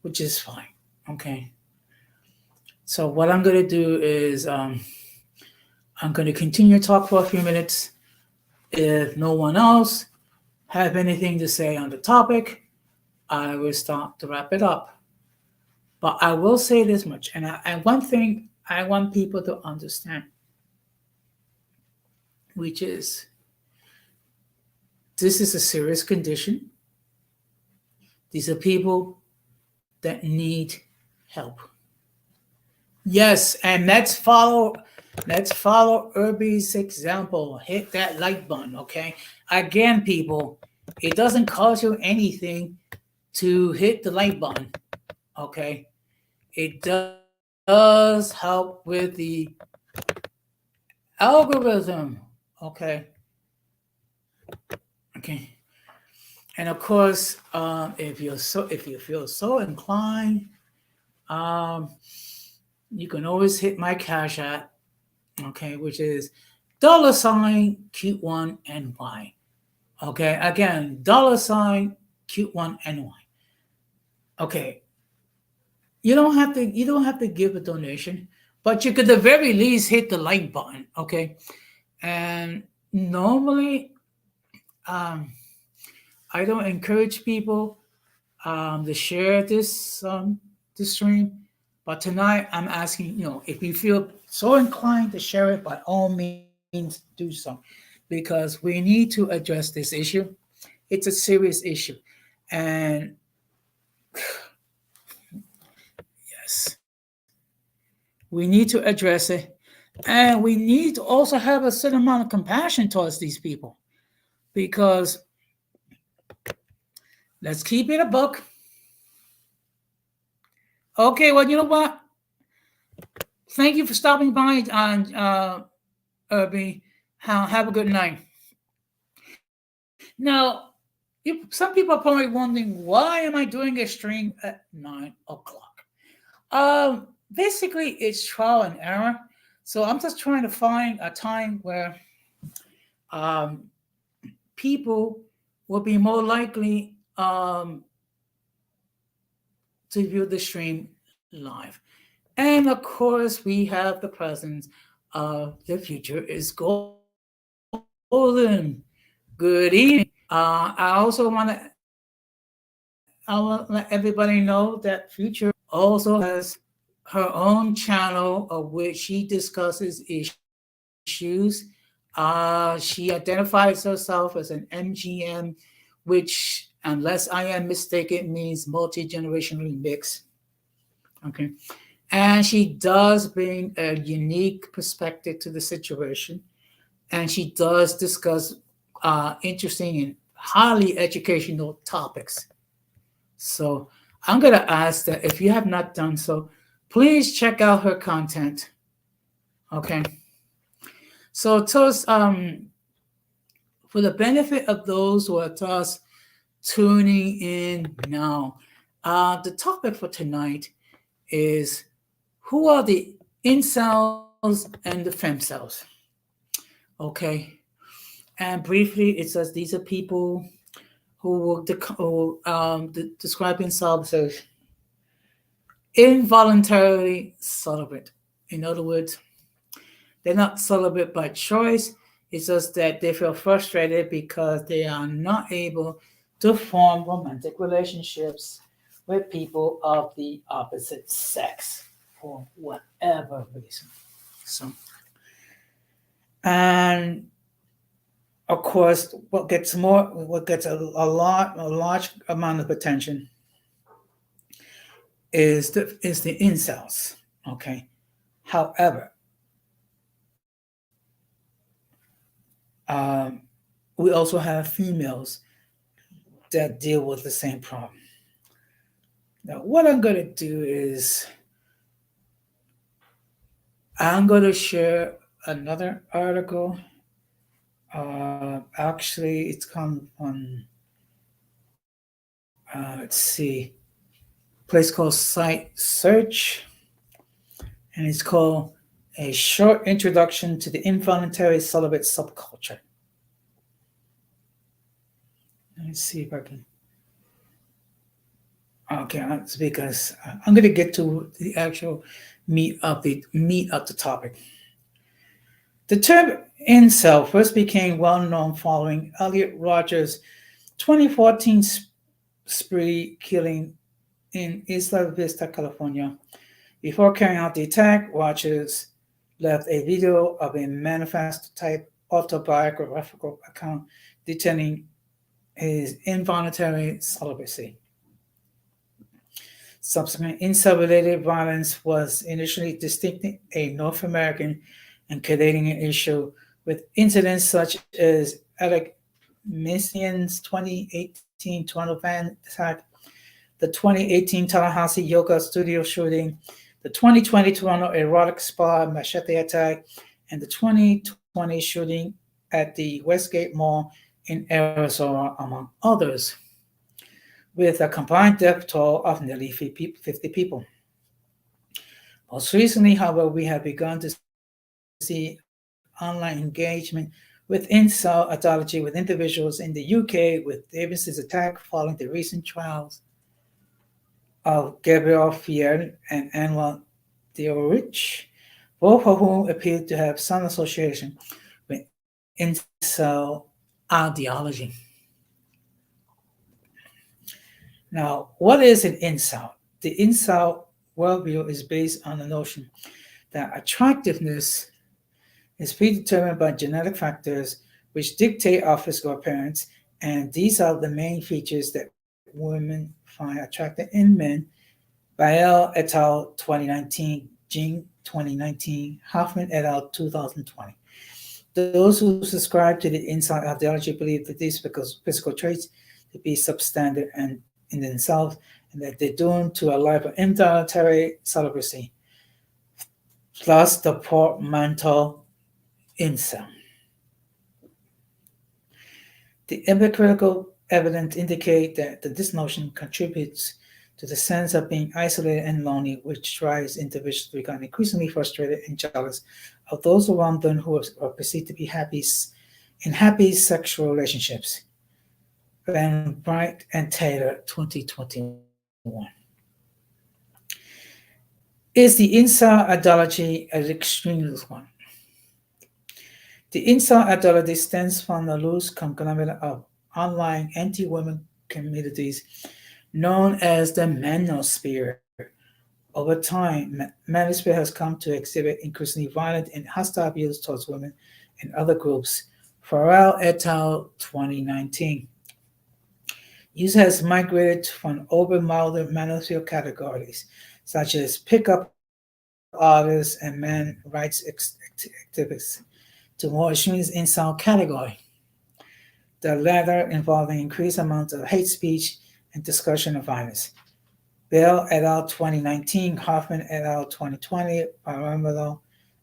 which is fine. Okay. So what I'm going to do is I'm going to continue to talk for a few minutes. If no one else have anything to say on the topic, I will start to wrap it up. But I will say this much, and one thing I want people to understand, which is this is a serious condition. These are people that need help. Yes, and let's follow Irby's example. Hit that like button, okay? Again, people, it doesn't cost you anything to hit the like button, okay? It does help with the algorithm, okay? Okay. And of course, if you feel so inclined, um, you can always hit my Cash App, okay, which is $ cute one NY. Okay, again, $ cute one NY. Okay, you don't have to give a donation, but you could at the very least hit the like button. Okay, and normally, um, I don't encourage people to share this stream, but tonight I'm asking, if you feel so inclined to share it, by all means do so, because we need to address this issue. It's a serious issue, and yes, we need to address it, and we need to also have a certain amount of compassion towards these people, because let's keep it a book. Okay, well, you know what? Thank you for stopping by on Irby. Have a good night. Now, some people are probably wondering, why am I doing a stream at 9 o'clock? Basically, it's trial and error. So I'm just trying to find a time where um, people will be more likely to view the stream live. And of course, we have the presence of the future is golden. Good evening. I also I want to let everybody know that Future also has her own channel of which she discusses issues. She identifies herself as an MGM, which, unless I am mistaken, means multi-generationally mixed. Okay. And she does bring a unique perspective to the situation. And she does discuss interesting and highly educational topics. So I'm going to ask that if you have not done so, please check out her content. Okay. So thus, for the benefit of those who are thus tuning in now, the topic for tonight is, who are the incels and the femcels? Okay. And briefly, it says these are people who will describe themselves as involuntarily celibate. In other words, they're not celibate by choice. It's just that they feel frustrated because they are not able to form romantic relationships with people of the opposite sex for whatever reason. So, and of course, what gets a large amount of attention is the incels. Okay, however, we also have females that deal with the same problem. Now, what I'm going to do is I'm going to share another article. Actually, it's come from, let's see, a place called Site Search, and it's called A Short Introduction to the Involuntary Celibate Subculture. Let me see if I can. Okay, it's because I'm going to get to the actual meat of the topic. The term incel first became well known following Elliot Rogers' 2014 spree killing in Isla Vista, California. Before carrying out the attack, Rogers left a video of a manifesto-type autobiographical account detailing his involuntary celibacy. Subsequent incel-related violence was initially distinctly a North American and Canadian issue, with incidents such as Alec Messian's 2018 Toronto van attack, the 2018 Tallahassee yoga studio shooting, the 2020 Toronto erotic spa machete attack, and the 2020 shooting at the Westgate Mall in Arizona, among others, with a combined death toll of nearly 50 people. Most recently, however, we have begun to see online engagement with incel ideology with individuals in the UK, with Davis's attack following the recent trials of Gabriel Fier and Anwar Diorich, both of whom appear to have some association with incel ideology. Now, what is an incel? The incel worldview is based on the notion that attractiveness is predetermined by genetic factors which dictate our physical appearance, and these are the main features that women find attractive in men. Bael et al. 2019, Jing 2019, Hoffman et al. 2020. Those who subscribe to the incel ideology believe that these physical traits to be substandard and in themselves, and that they're doomed to a life of involuntary celibacy, plus the portmanteau incel. The empirical evidence indicate that this notion contributes to the sense of being isolated and lonely, which drives individuals to become increasingly frustrated and jealous of those around them who are perceived to be in happy sexual relationships. Van Bright and Taylor, 2021. Is the incel ideology an extremist one? The incel ideology stems from the loose conglomerate of online anti-women communities known as the manosphere. Over time, manosphere has come to exhibit increasingly violent and hostile views towards women and other groups. Farrell et al. 2019. Use has migrated from over-modeled manosphere categories, such as pickup artists and man rights activists, to more extremist incel category, the latter involving increased amounts of hate speech and discussion of violence. Bell et al. 2019, Hoffman et al. 2020, Paramelo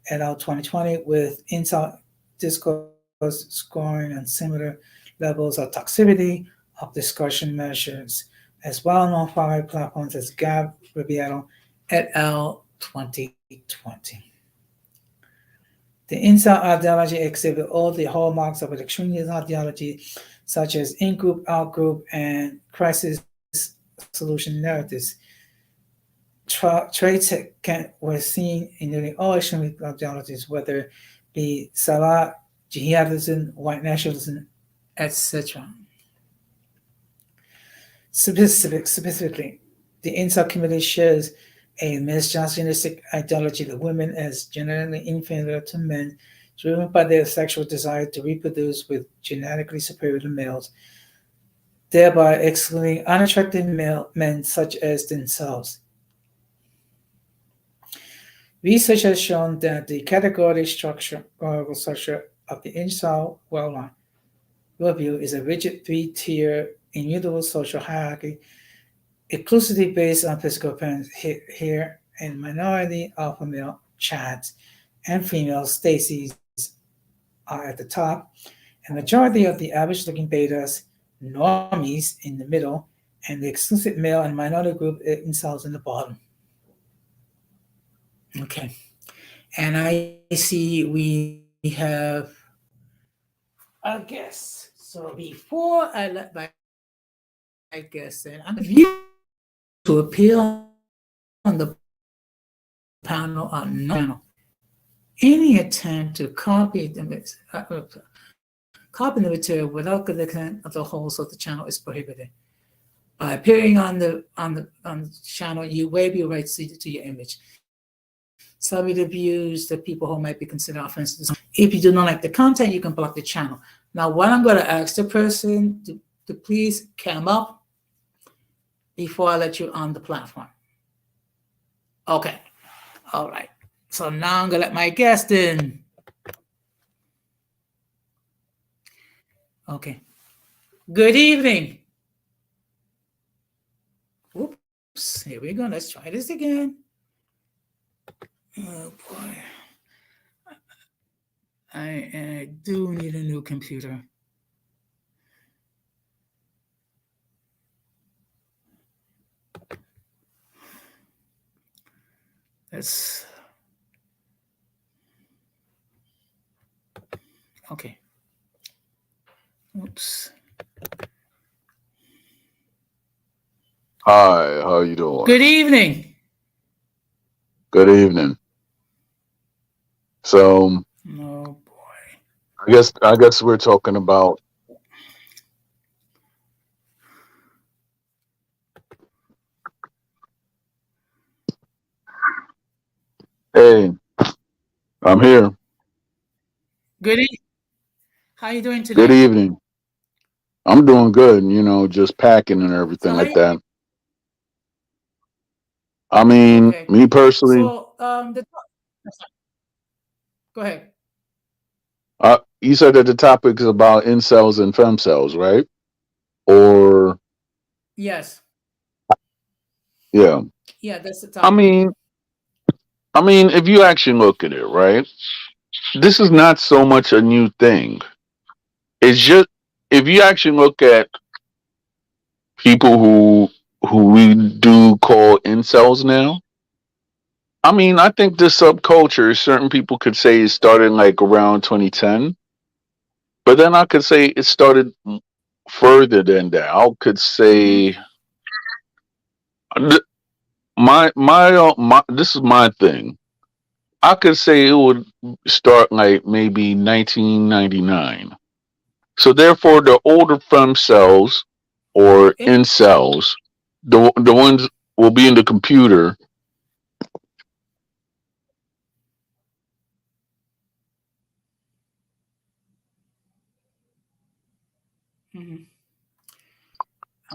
et al. 2020, with incel discourse scoring on similar levels of toxicity of discussion measures, as well-known far-right platforms as Gab Ribeiro et al. 2020. The incel ideology exhibits all the hallmarks of an extremist ideology, such as in-group, out-group, and crisis solution narratives. Traits were seen in nearly all extremist ideologies, whether it be Salah, jihadism, white nationalism, etc. Specifically, The incel community shares a misogynistic ideology that women as genetically inferior to men, driven by their sexual desire to reproduce with genetically superior to males, thereby excluding unattractive male men such as themselves. Research has shown that the categorical structure of the incel worldview is a rigid three-tier immutable social hierarchy exclusively based on physical appearance. Here, and minority alpha male chads and female thses are at the top, and majority of the average-looking betas, normies in the middle, and the exclusive male and minority group incels in the bottom. Okay, and I see we have a guest. So before I let my guest in, I'm going to view to appear on the panel are not channel. Any attempt to copy the material without the consent of the host of the channel is prohibited. By appearing on the channel, you waive your rights to your image. Some of the views that people who might be considered offensive. If you do not like the content, you can block the channel. Now, what I'm going to ask the person to please cam up before I let you on the platform. Okay. All right. So now I'm going to let my guest in. Okay. Good evening. Oops. Here we go. Let's try this again. Oh, boy. I do need a new computer. Let's. Okay. Oops. Hi, how you doing? Good evening. Good evening. So, Oh boy. I guess we're talking about hey, I'm here. Good evening. How are you doing Good today? evening. I'm doing good, just packing and everything So like how? that. I mean, Okay. me personally, So go ahead. you said that the topic is about incels and femcels, right? Or Yes. yeah. Yeah, that's the I topic. mean, if you actually look at it, right? This is not so much a new thing. It's just if you actually look at people who we do call incels now. I mean, I think this subculture, certain people could say it started like around 2010, but then I could say it started further than that. I could Mm-hmm. say th- my this is my thing. I could say it would start like maybe 1999. So therefore, the older fem cells or incels, the ones will be in the computer. Mm-hmm.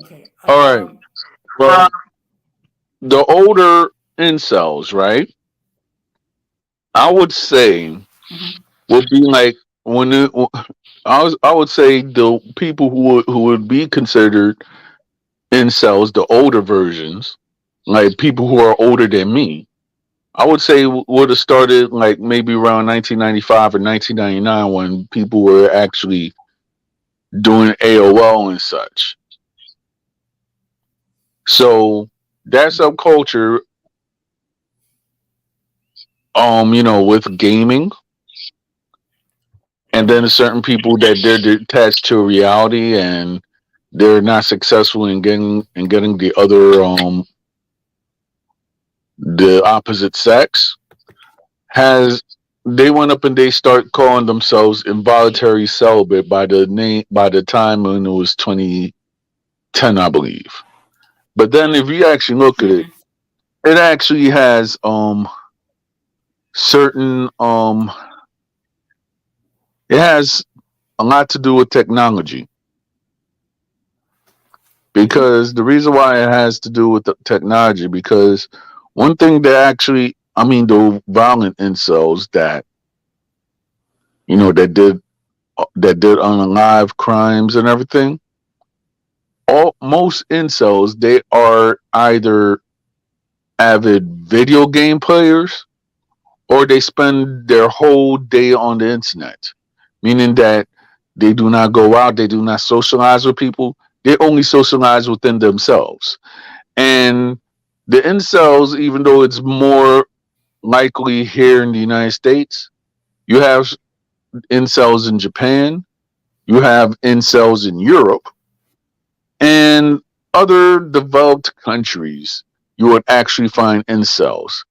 Okay. All right. Well, the older incels, right? I would say Mm-hmm. would be like when I would say the people who would be considered incels, the older versions, like people who are older than me. I would say would have started like maybe around 1995 or 1999 when people were actually doing AOL and such. So that subculture, with gaming, and then Mm-hmm. certain people that they're detached to reality and they're not successful in getting the opposite sex has they went up and they start calling themselves involuntary celibate by the time when it was 2010, I believe. But then if you actually look at it, Mm-hmm. it actually has certain it has a lot to do with technology, because the reason why it has to do with the technology, because one thing that actually, I mean, the violent incels that, that did unalive crimes and everything, all most incels, they are either avid video game players, or they spend their whole day on the internet, meaning that they do not go out, they do not socialize with people, they only socialize within themselves. And the incels, even though it's more likely here in the United States, you have incels in Japan, you have incels in Europe, and other developed countries, you would actually find incels.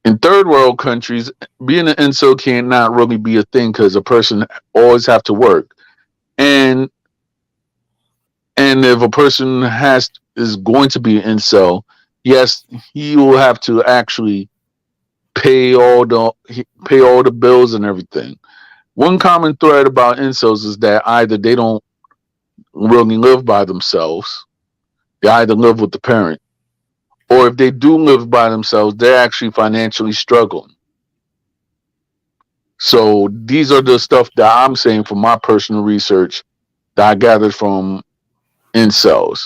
In third world countries, being an incel cannot really be a thing because a person always have to work. And and if a person has is going to be an incel, yes, he will have to actually pay all the bills and everything. One common thread about incels is that either they don't really live by themselves, they either live with the parent, or if they do live by themselves, they're actually financially struggling. So these are the stuff that I'm saying from my personal research that I gathered from incels.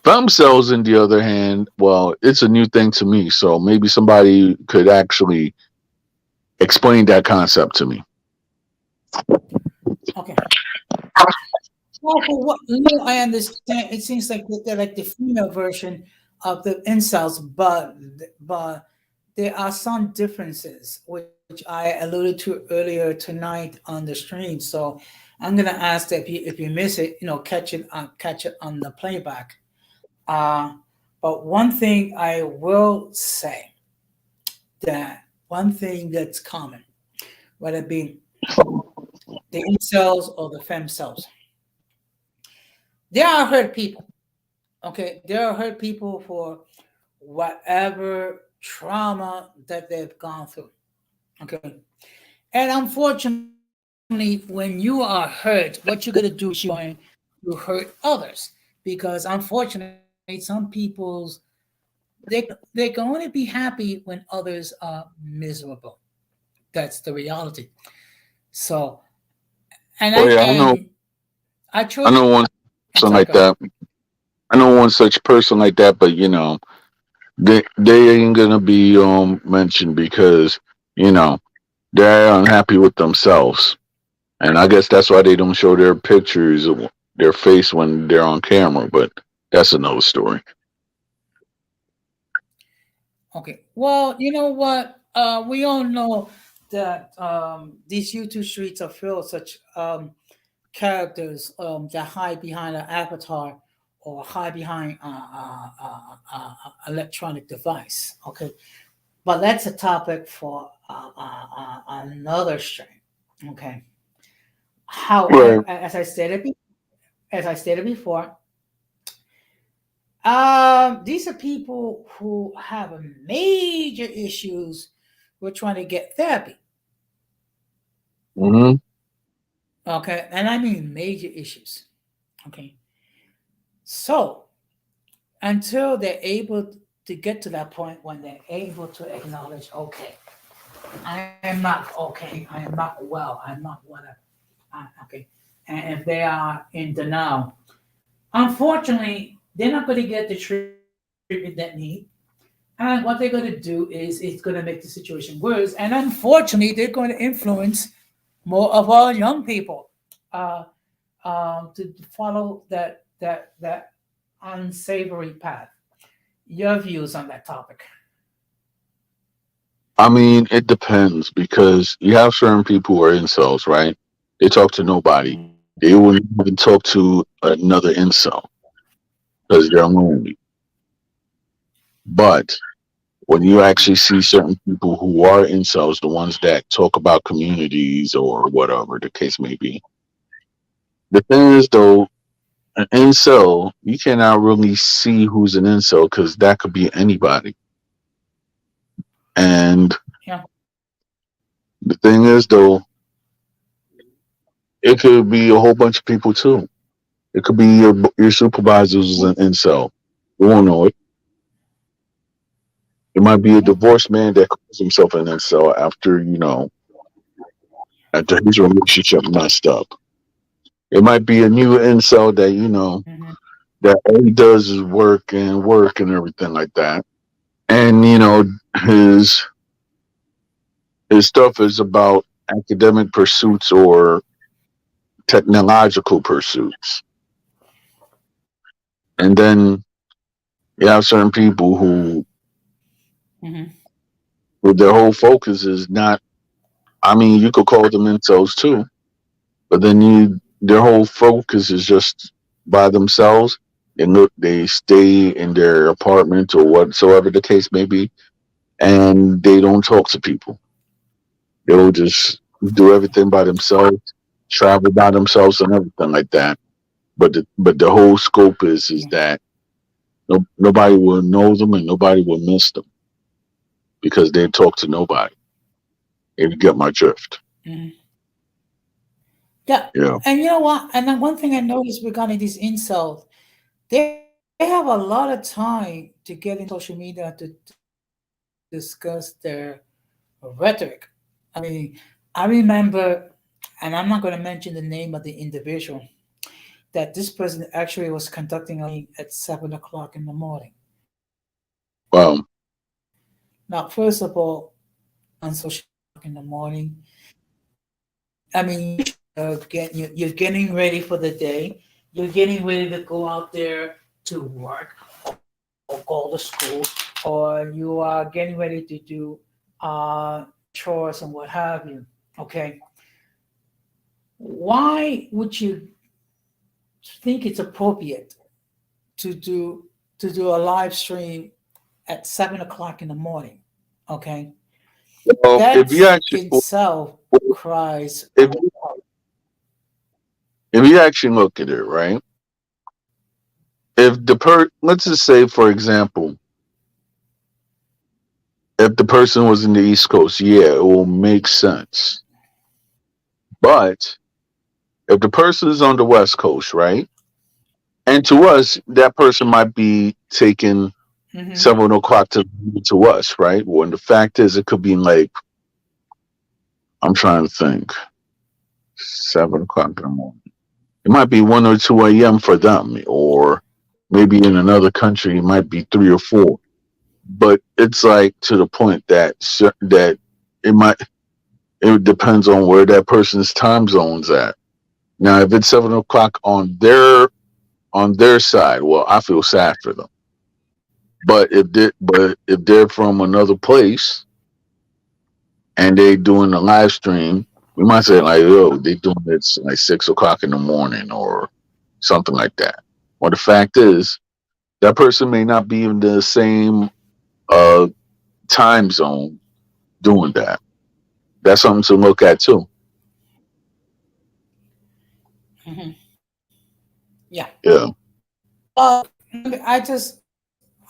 Femcels, on the other hand, well, it's a new thing to me, so maybe somebody could actually explain that concept to me. Okay. Well, for what little I understand, it seems like they're like the female version of the incels, but there are some differences which I alluded to earlier tonight on the stream. So I'm gonna ask that if you miss it, catch it on the playback. Uh, but one thing I will say, that one thing that's common, whether it be the incels or the femcells, they are hurt people. Okay, they are hurt people for whatever trauma that they've gone through. Okay, and unfortunately, when you are hurt, what you're gonna do is you're going to hurt others, because unfortunately, some people's they can only be happy when others are miserable. That's the reality. So, and Oh I yeah, and I I know truly, one I'm person sorry, like go ahead. that. I know one such person like that, but they ain't gonna be mentioned because you know they're unhappy with themselves, and I guess that's why they don't show their pictures of their face when they're on camera. But that's another story. Okay. Well, you know what? We all know that these YouTube streets are filled with such characters that hide behind an avatar or hide behind electronic device. Okay, but that's a topic for another stream. Okay. Right. However, as I stated before, these are people who have a major issues with trying to get therapy. Hmm. Okay, and I mean major issues. Okay, so until they're able to get to that point when they're able to acknowledge, okay, I am not okay, I am not well, I'm not whatever. Okay, and if they are in denial, unfortunately, they're not going to get the treatment that need. And what they're going to do is it's going to make the situation worse. And unfortunately, they're going to influence more of our young people uh, to follow that unsavory path. Your views on that topic? I mean, it depends because you have certain people who are incels, right? They talk to nobody. They wouldn't even talk to another incel because they're lonely. But when you actually see certain people who are incels, the ones that talk about communities or whatever the case may be, the thing is though, an incel, you cannot really see who's an incel because that could be anybody. And Yeah. the thing is, though, it could be a whole bunch of people too. It could be your supervisor who's an incel. You won't know it. It might be a Yeah. divorced man that calls himself an incel after after his relationship messed up. It might be a new incel that Mm-hmm. that all he does is work and everything like that. And his his stuff is about academic pursuits or technological pursuits. And then you have certain people Mm-hmm. who their whole focus is not. I mean, you could call them incels too, but then their whole focus is just by themselves. And look, they stay in their apartment or whatsoever the case may be, and they don't talk to people. They'll just do everything by themselves, travel by themselves, and everything like that. But the whole scope is Yeah. that nobody will know them and nobody will miss them because they talk to nobody. If you get my drift, Mm-hmm. Yeah. yeah. And you know what? And then one thing I noticed regarding these incels, they have a lot of time to get in social media to discuss their rhetoric. I mean, I remember, and I'm not going to mention the name of the individual, that this person actually was conducting a meeting at 7 o'clock in the morning. Well, Now, first of all, on social media at 7 o'clock in the morning, I mean, you're getting ready for the day. You're getting ready to go out there to work or go to school, or you are getting ready to do chores and what have you. Okay, why would you think it's appropriate to do a live stream at 7 o'clock in the morning? Okay, well, that in itself cries. if if you actually look at it, right? If let's just say, for example, if the person was in the East Coast, yeah, it will make sense. But if the person is on the West Coast, right? And to us, that person might be taking Mm-hmm. 7 o'clock to us, right? When the fact is, it could be like, I'm trying to think, 7 o'clock in the morning. It might be 1 or 2 a.m. for them, or maybe in another country, it might be 3 or 4. But it's like to the point that it might it depends on where that person's time zone's at. Now, if it's 7 o'clock on their side, well, I feel sad for them. But if they're from another place and they doing a live stream, we might say like, "Oh, they doing it like 6 o'clock in the morning or something like that." Well, the fact is, that person may not be in the same uh, time zone doing that. That's something to look at too. Mm-hmm. Yeah. Yeah. I just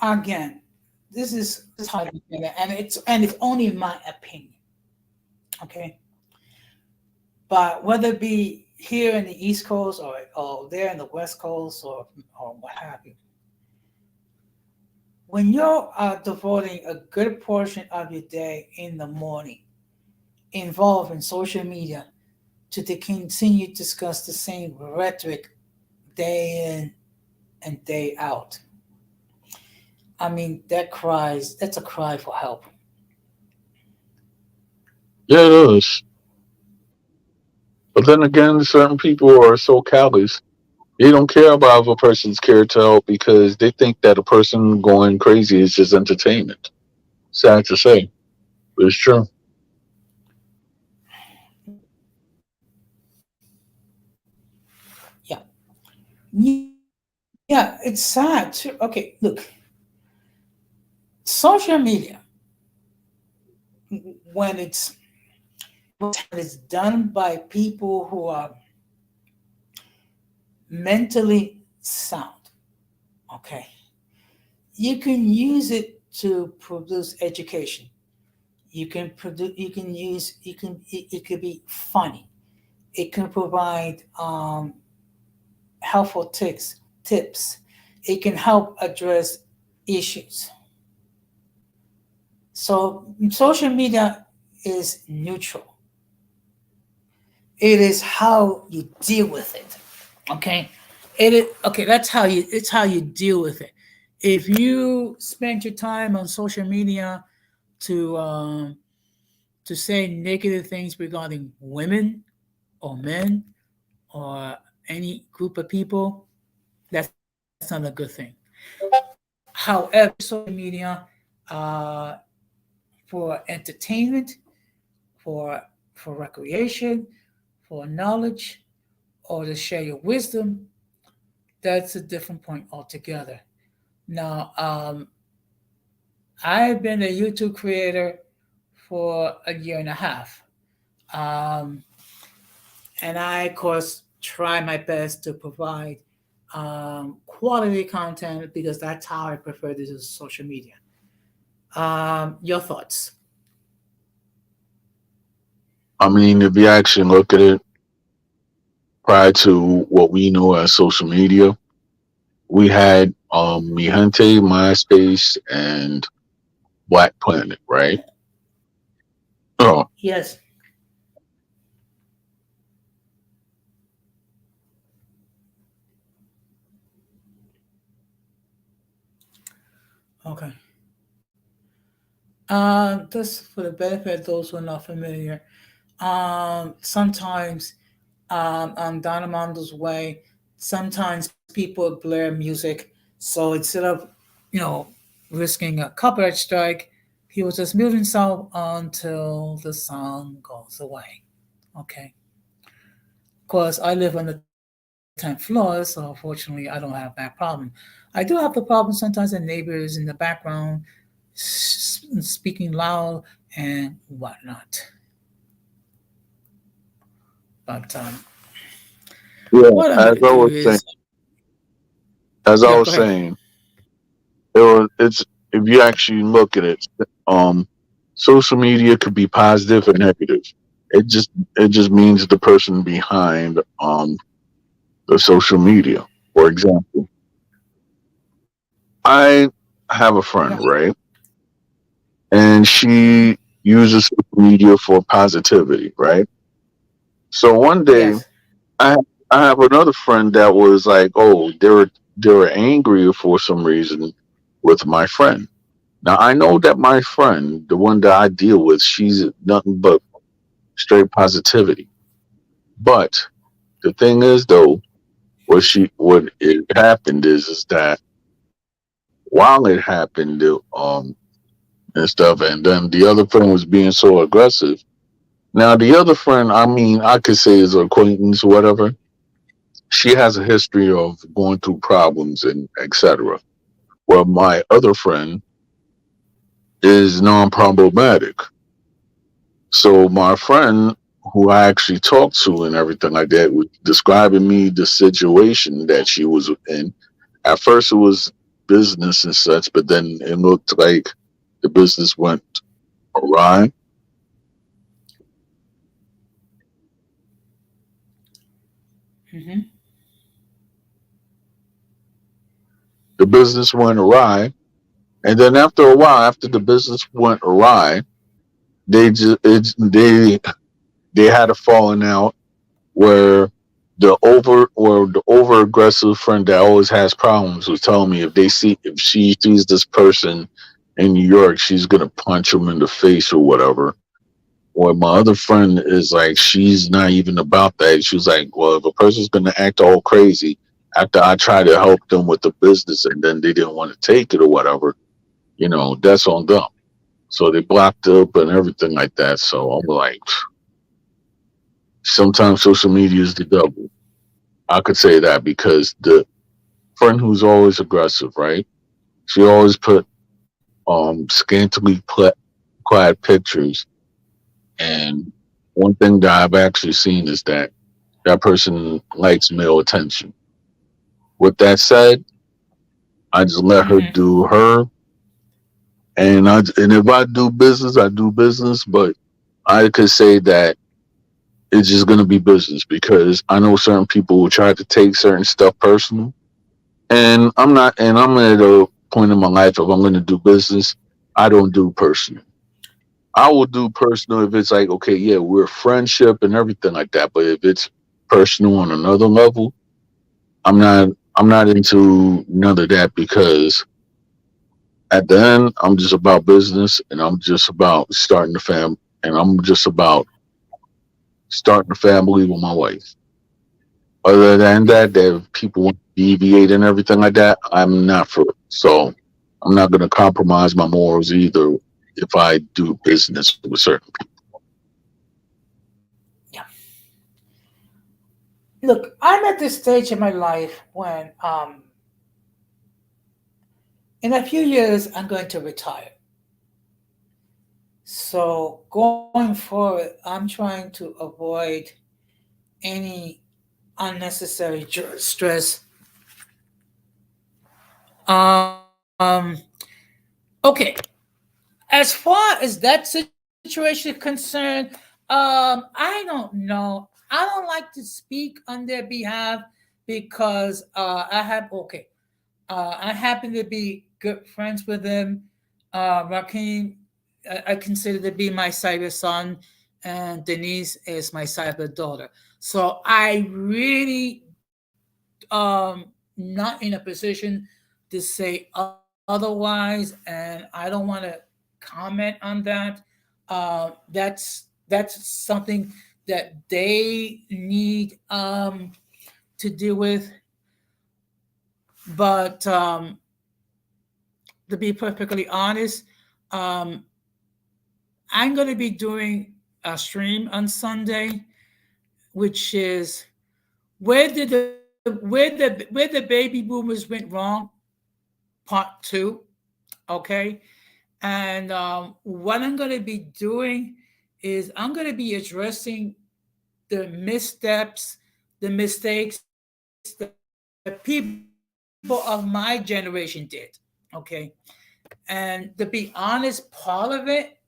again, this is how I look at it, and it's only my opinion. Okay, but whether it be here in the East Coast or there in the West Coast or what have you, when you're devoting a good portion of your day in the morning involved in social media to continue to discuss the same rhetoric day in and day out, I mean that's a cry for help. Yeah, it is. But then again, certain people are so callous. They don't care about if a person's character help because they think that a person going crazy is just entertainment. Sad to say, but it's true. Yeah. Yeah, it's sad too. Okay, look, social media when it's done by people who are mentally sound. Okay, you can use it to produce education. You can produce. You can use. You can. It could be funny. It can provide helpful tips. It can help address issues. So social media is neutral. It is how you deal with it. Okay. It is okay. That's how you. It's how you deal with it. If you spend your time on social media to say negative things regarding women or men or any group of people, that's not a good thing. However, social media uh, for entertainment, for recreation, for knowledge, or to share your wisdom, that's a different point altogether. Now, I've been a YouTube creator for a year and a half. Um, and I, of course, try my best to provide quality content because that's how I prefer to use social media. Your thoughts? I mean, if you actually look at it, prior to what we know as social media, we had Mi Gente, MySpace, and Black Planet, right? Oh, Yes. Okay. Just for the benefit of those who are not familiar, sometimes on Don Armando's Way, sometimes people blare music. So instead of, you know, risking a copyright strike, he was just mute himself until the song goes away. Okay. Of course, I live on the 10th floor, so unfortunately, I don't have that problem. I do have the problem sometimes the neighbors in the background speaking loud and whatnot. But yeah. what I'm going to do is, As I yeah, was go ahead. saying, it's if you actually look at it, um, social media could be positive or negative. It just it just means the person behind the social media. For example, I have a Right. friend, right, and she uses social media for positivity, right. So one day, Yes. I I have another friend that was like, oh, they were angry for some reason with my friend. Now I know that my friend, the one that I deal with, she's nothing but straight positivity. But the thing is, though, what it happened is that while it happened, and stuff, and then the other friend was being so aggressive. Now the other friend, I mean, I could say is an acquaintance, or whatever. She has a history of going through problems and etc. Well, my other friend is non-problematic. So my friend, who I actually talked to and everything like that, was describing me the situation that she was in. At first, it was business and such, but then it looked like the business went awry. Hmm. The business went awry, and then after a while, after the business went awry, they just they had a falling out where the over aggressive friend that always has problems was telling me if she sees this person in New York, she's gonna punch him in the face or whatever. Or my other friend is like, she's not even about that. She was like, well, if a person's gonna act all crazy after I try to help them with the business and then they didn't want to take it or whatever, that's on them. So they blocked up and everything like that. So I'm like, sometimes social media is the devil. I could say that because the friend who's always aggressive, right? She always put scantily clad pictures, and one thing that I've actually seen is that that person likes male attention. With that said, I just let her Mm-hmm. do her, and if I do business, I do business. But I could say that it's just gonna be business because I know certain people will try to take certain stuff personal, and I'm not. And I'm at a point in my life if I'm gonna do business, I don't do personal. I will do personal if it's like, okay, yeah, we're friendship and everything like that. But if it's personal on another level, I'm not. I'm not into none of that because at the end, I'm just about business and I'm just about starting the fam, and I'm just about starting a family with my wife. Other than Yeah. that if people want to deviate and everything like that, I'm not for it. So I'm not going to compromise my morals either if I do business with certain Yeah. Look, I'm at this stage in my life when, in a few years, I'm going to retire. So going forward, I'm trying to avoid any unnecessary stress. Um, okay. As far as that situation is concerned, I don't know. I don't like to speak on their behalf because I have okay. I happen to be good friends with him. Rakim, I consider to be my cyber son, and Denise is my cyber daughter. So I really not in a position to say otherwise, and I don't want to comment on that. That's something that they need to deal with. But to be perfectly honest, um, I'm going to be doing a stream on Sunday, which is where the baby boomers went wrong, part two. Okay, and what I'm going to be doing is I'm going to be addressing the missteps, the mistakes that people of my generation did. Okay, and to be honest, part of it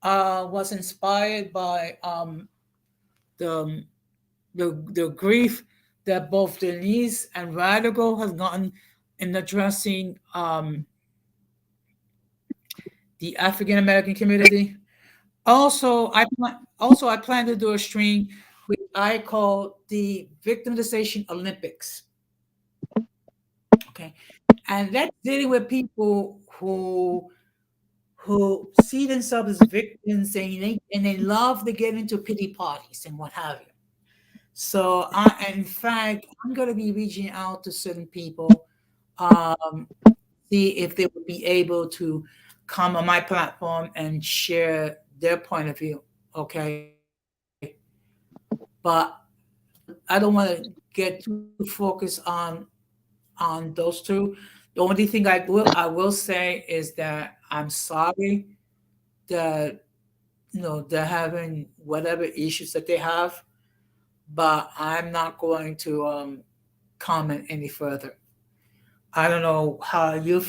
was inspired by the the grief that both Denise and Radical has gotten in addressing the African American community. Also I plan to do a stream which I call the Victimization Olympics. Okay, and that's dealing with people who see themselves as victims and they love to get into pity parties and what have you. So, in fact, I'm going to be reaching out to certain people, um, see if they would be able to come on my platform and share their point of view. Okay, but I don't want to get too focused on those two. The only thing I will say is that I'm sorry that they're having whatever issues that they have, but I'm not going to comment any further. I don't know how you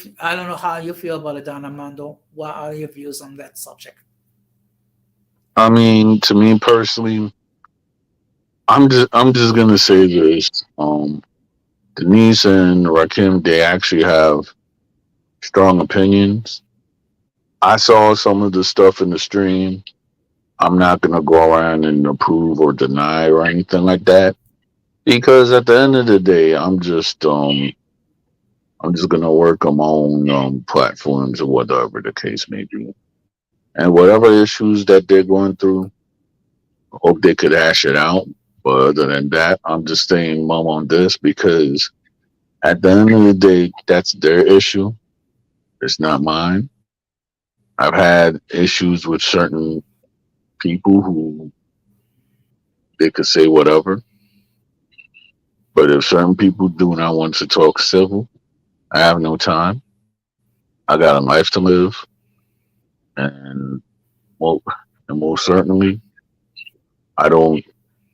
feel about it, Don Armando. What are your views on that subject? I mean, to me personally, I'm just gonna say this. Denise and Rakim, they actually have strong opinions. I saw some of the stuff in the stream. I'm not gonna go around and approve or deny or anything like that because at the end of the day, I'm just gonna work on my own platforms or whatever the case may be, and whatever issues that they're going through, I hope they could hash it out. But other than that, I'm just staying mum on this because at the end of the day, that's their issue. It's not mine. I've had issues with certain people who they could say whatever, but if certain people do not want to talk civil, I have no time. I got a life to live, and well, and most certainly, I don't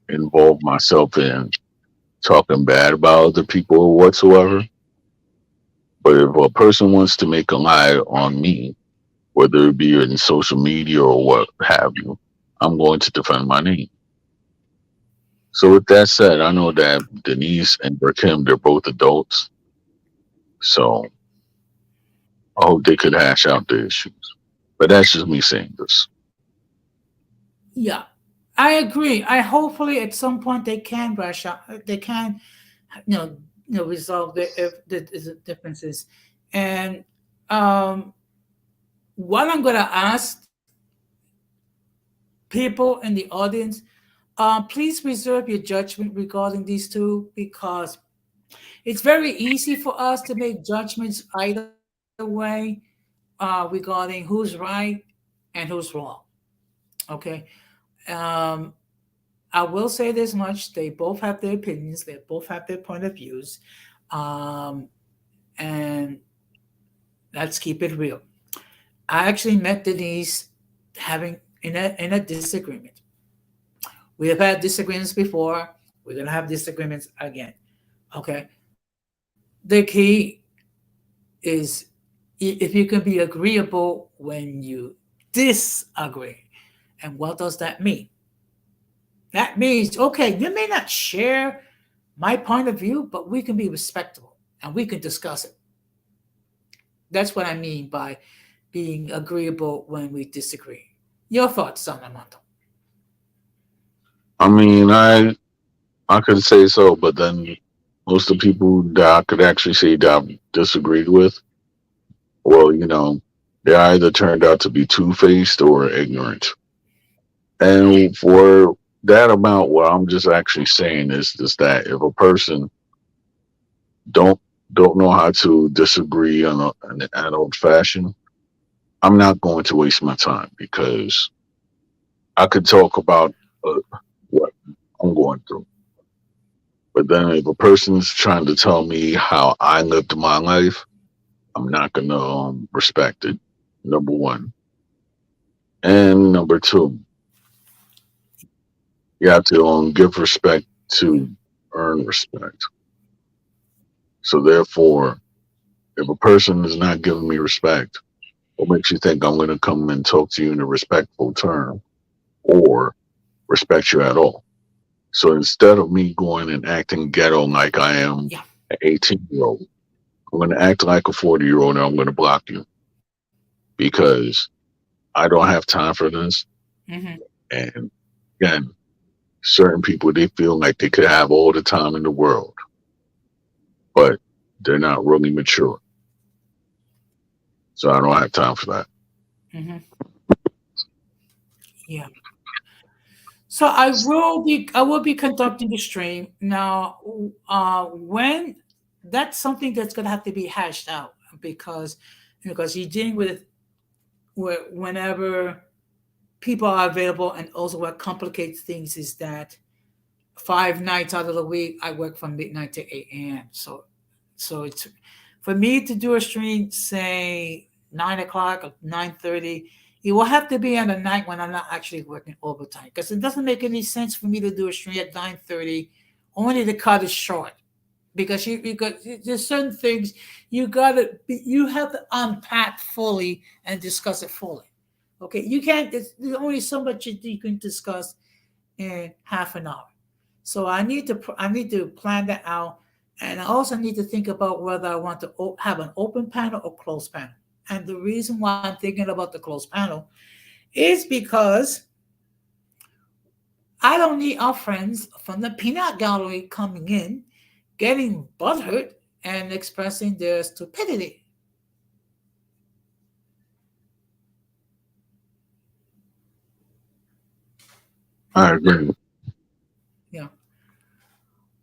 involve myself in. talking bad about other people or whatsoever. But if a person wants to make a lie on me, whether it be in social media or what have you, I'm going to defend my name. So with that said, I know that Denise and Rakim, they're both adults. So I hope they could hash out the issues. But that's just me saying this. Yeah, I agree. I hopefully at some point they can brush out. They can, you know, resolve the differences. And um, what I'm gonna ask people in the audience, please reserve your judgment regarding these two because it's very easy for us to make judgments either way regarding who's right and who's wrong. Okay. Um, I will say this much: they both have their opinions, they both have their point of views, um, and let's keep it real. I actually met Denise having in a disagreement. We have had disagreements before. We're gonna have disagreements again. Okay. The key is if you can be agreeable when you disagree. And what does that mean? That means, okay, you may not share my point of view, but we can be respectable and we can discuss it. That's what I mean by being agreeable when we disagree. Your thoughts, San Armando? I mean, I could say so, but then most of the people that I could actually say that I disagreed with, well, they either turned out to be two faced or ignorant. And for that amount, what I'm just actually saying is that if a person don't don't know how to disagree on an adult fashion, I'm not going to waste my time because I could talk about uh, what I'm going through. But then if a person's trying to tell me how I lived my life, I'm not going to respect it. Number one. And number two, you have to give respect Yeah. to earn respect. So therefore, if a person is not giving me respect, what makes you think I'm going to come and talk to you in a respectful term or respect you at all? So instead of me going and acting ghetto like I am Yeah. an 18-year-old, I'm going to act like a 40-year-old and I'm going to block you because I don't have time for this. Hmm. And again, certain people, they feel like they could have all the time in the world, but they're not really mature. So I don't have time for that. Hmm. Yeah. So I will be conducting the stream now. When that's something that's gonna have to be hashed out because you're dealing with whenever people are available, and also what complicates things is that 5 nights out of the week I work from midnight to 8 a.m. So it's for me to do a stream, say 9 o'clock or 9:30. It will have to be on a night when I'm not actually working overtime because it doesn't make any sense for me to do a stream at 9:30 only to cut it short because there's certain things you have to unpack fully and discuss it fully. Okay, you can't. There's only so much you can discuss in half an hour. So I need to plan that out, and I also need to think about whether I want to have an open panel or closed panel. And the reason why I'm thinking about the closed panel is because I don't need our friends from the peanut gallery coming in, getting butthurt and expressing their stupidity. I agree. Yeah.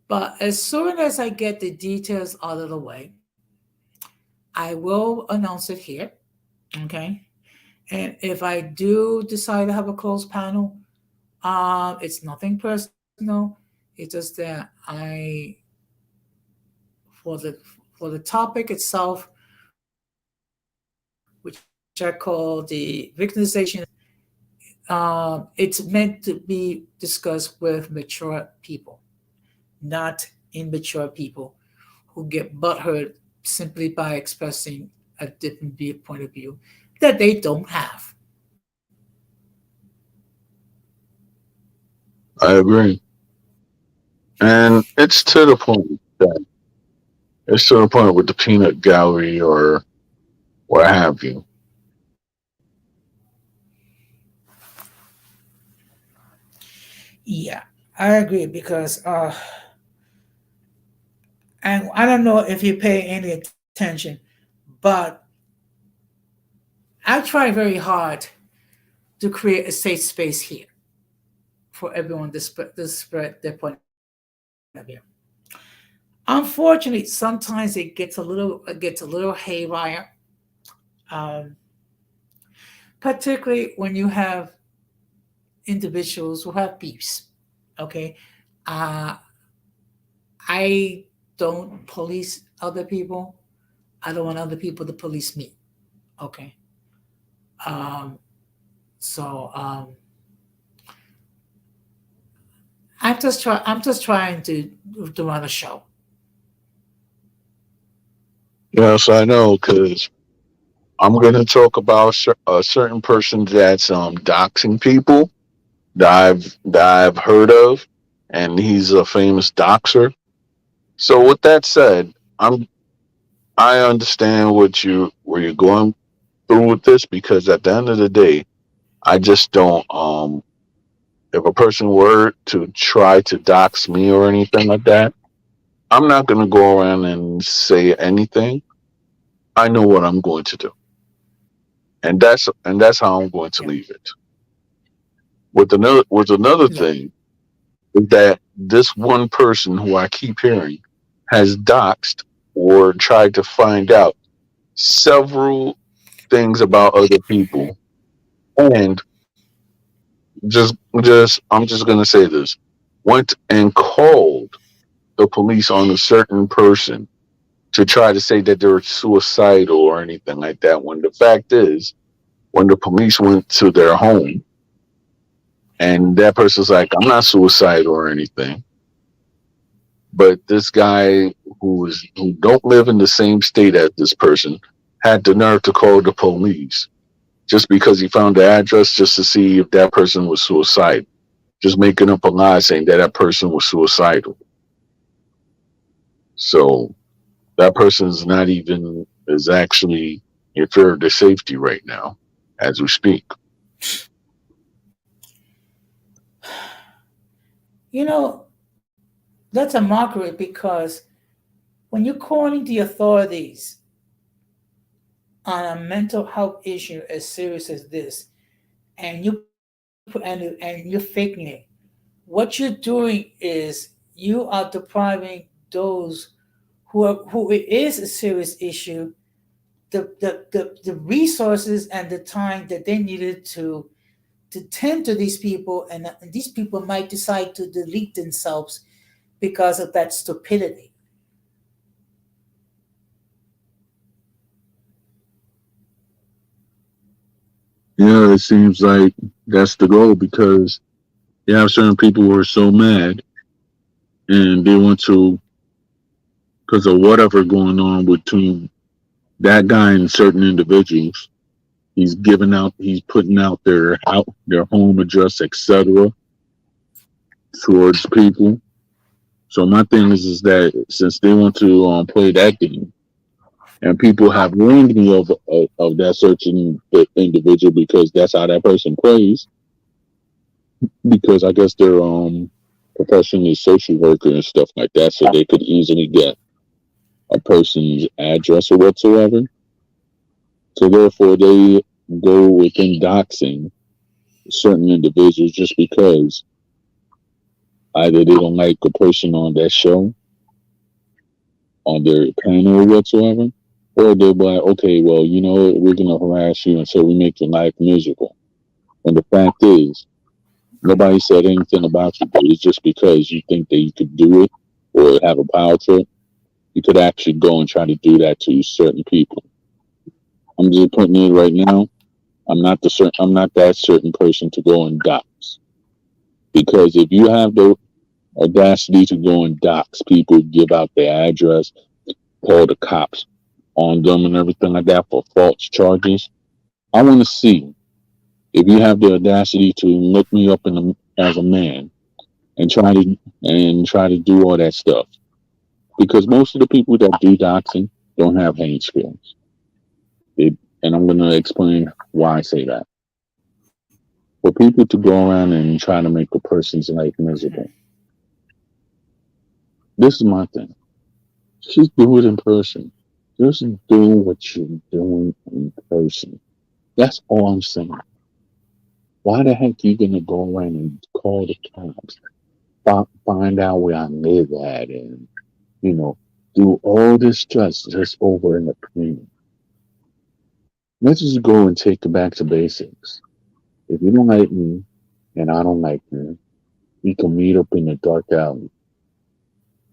But as soon as I get the details out of the way, I will announce it here. Okay. And if I do decide to have a closed panel, it's nothing personal. It's just that for the for the topic itself, which I call the victimization, it's meant to be discussed with mature people, not infants. immature people who get butthurt simply by expressing a different point of view that they don't have. I agree. And it's to the point with the peanut gallery or what have you. Yeah, I agree because, and I don't know if you pay any attention, but I try very hard to create a safe space here for everyone to spread their point of view. Unfortunately, sometimes it gets a little haywire, um, particularly when you have individuals who have beefs. Okay, uh, I don't police other people. I don't want other people to police me. Okay, um, so I'm just trying to run a show. Yes, I know, because I'm going to talk about a certain person that's doxing people that I've heard of, and he's a famous doxer. So with that said, I understand where you're going through with this, because at the end of the day, I just don't if a person were to try to dox me or anything like that, I'm not going to go around and say anything. I know what I'm going to do, and that's how I'm going to Yeah, leave it. With another yeah, thing is that this one person who I keep hearing has doxed or tried to find out several things about other people, and just I'm just gonna say this: went and called the police on a certain person to try to say that they're suicidal or anything like that. When the fact is, when the police went to their home and that person's like, I'm not suicidal or anything, but this guy who don't live in the same state as this person had the nerve to call the police just because he found the address just to see if that person was suicidal, just making up a lie saying that that person was suicidal. So that person is actually in fear of their safety right now as we speak. you know that's a mockery because when you're calling the authorities on a mental health issue as serious as this, and you're faking it, what you're doing is you are depriving those who it is a serious issue the resources and the time that they needed to tend to these people, and these people might decide to delete themselves because of that stupidity. Yeah, it seems like that's the goal, because you have certain people who are so mad and they want to, because of whatever going on between that guy and certain individuals. He's putting out their home address, etc., towards people. So my thing is that since they want to play that game, and people have warned me of that certain individual because that's how that person plays. Because I guess their profession is social worker and stuff like that, so they could easily get a person's address or whatsoever. So therefore, they go within doxing certain individuals just because either they don't like a person on that show, on their panel or whatsoever, or they'll be like, okay, well, you know, we're gonna harass you until we make your life miserable. And the fact is, nobody said anything about you, but it's just because you think that you could do it or have a power trip, you could actually go and try to do that to certain people. I'm just putting it right now. I'm not that certain person to go and dox, because if you have audacity to go and dox people, give out their address, call the cops on them and everything like that for false charges. I want to see if you have the audacity to look me up as a man and try to do all that stuff. Because most of the people that do doxing don't have hate skills. And I'm going to explain why I say that. For people to go around and try to make a person's life miserable, this is my thing. Just do it in person. Just do what you're doing in person. That's all I'm saying. Why the heck are you gonna go around and call the cops, find out where I live at, and you know, do all this stress just over an opinion? Let's just go and take it back to basics. If you don't like me and I don't like you, we can meet up in the dark alley,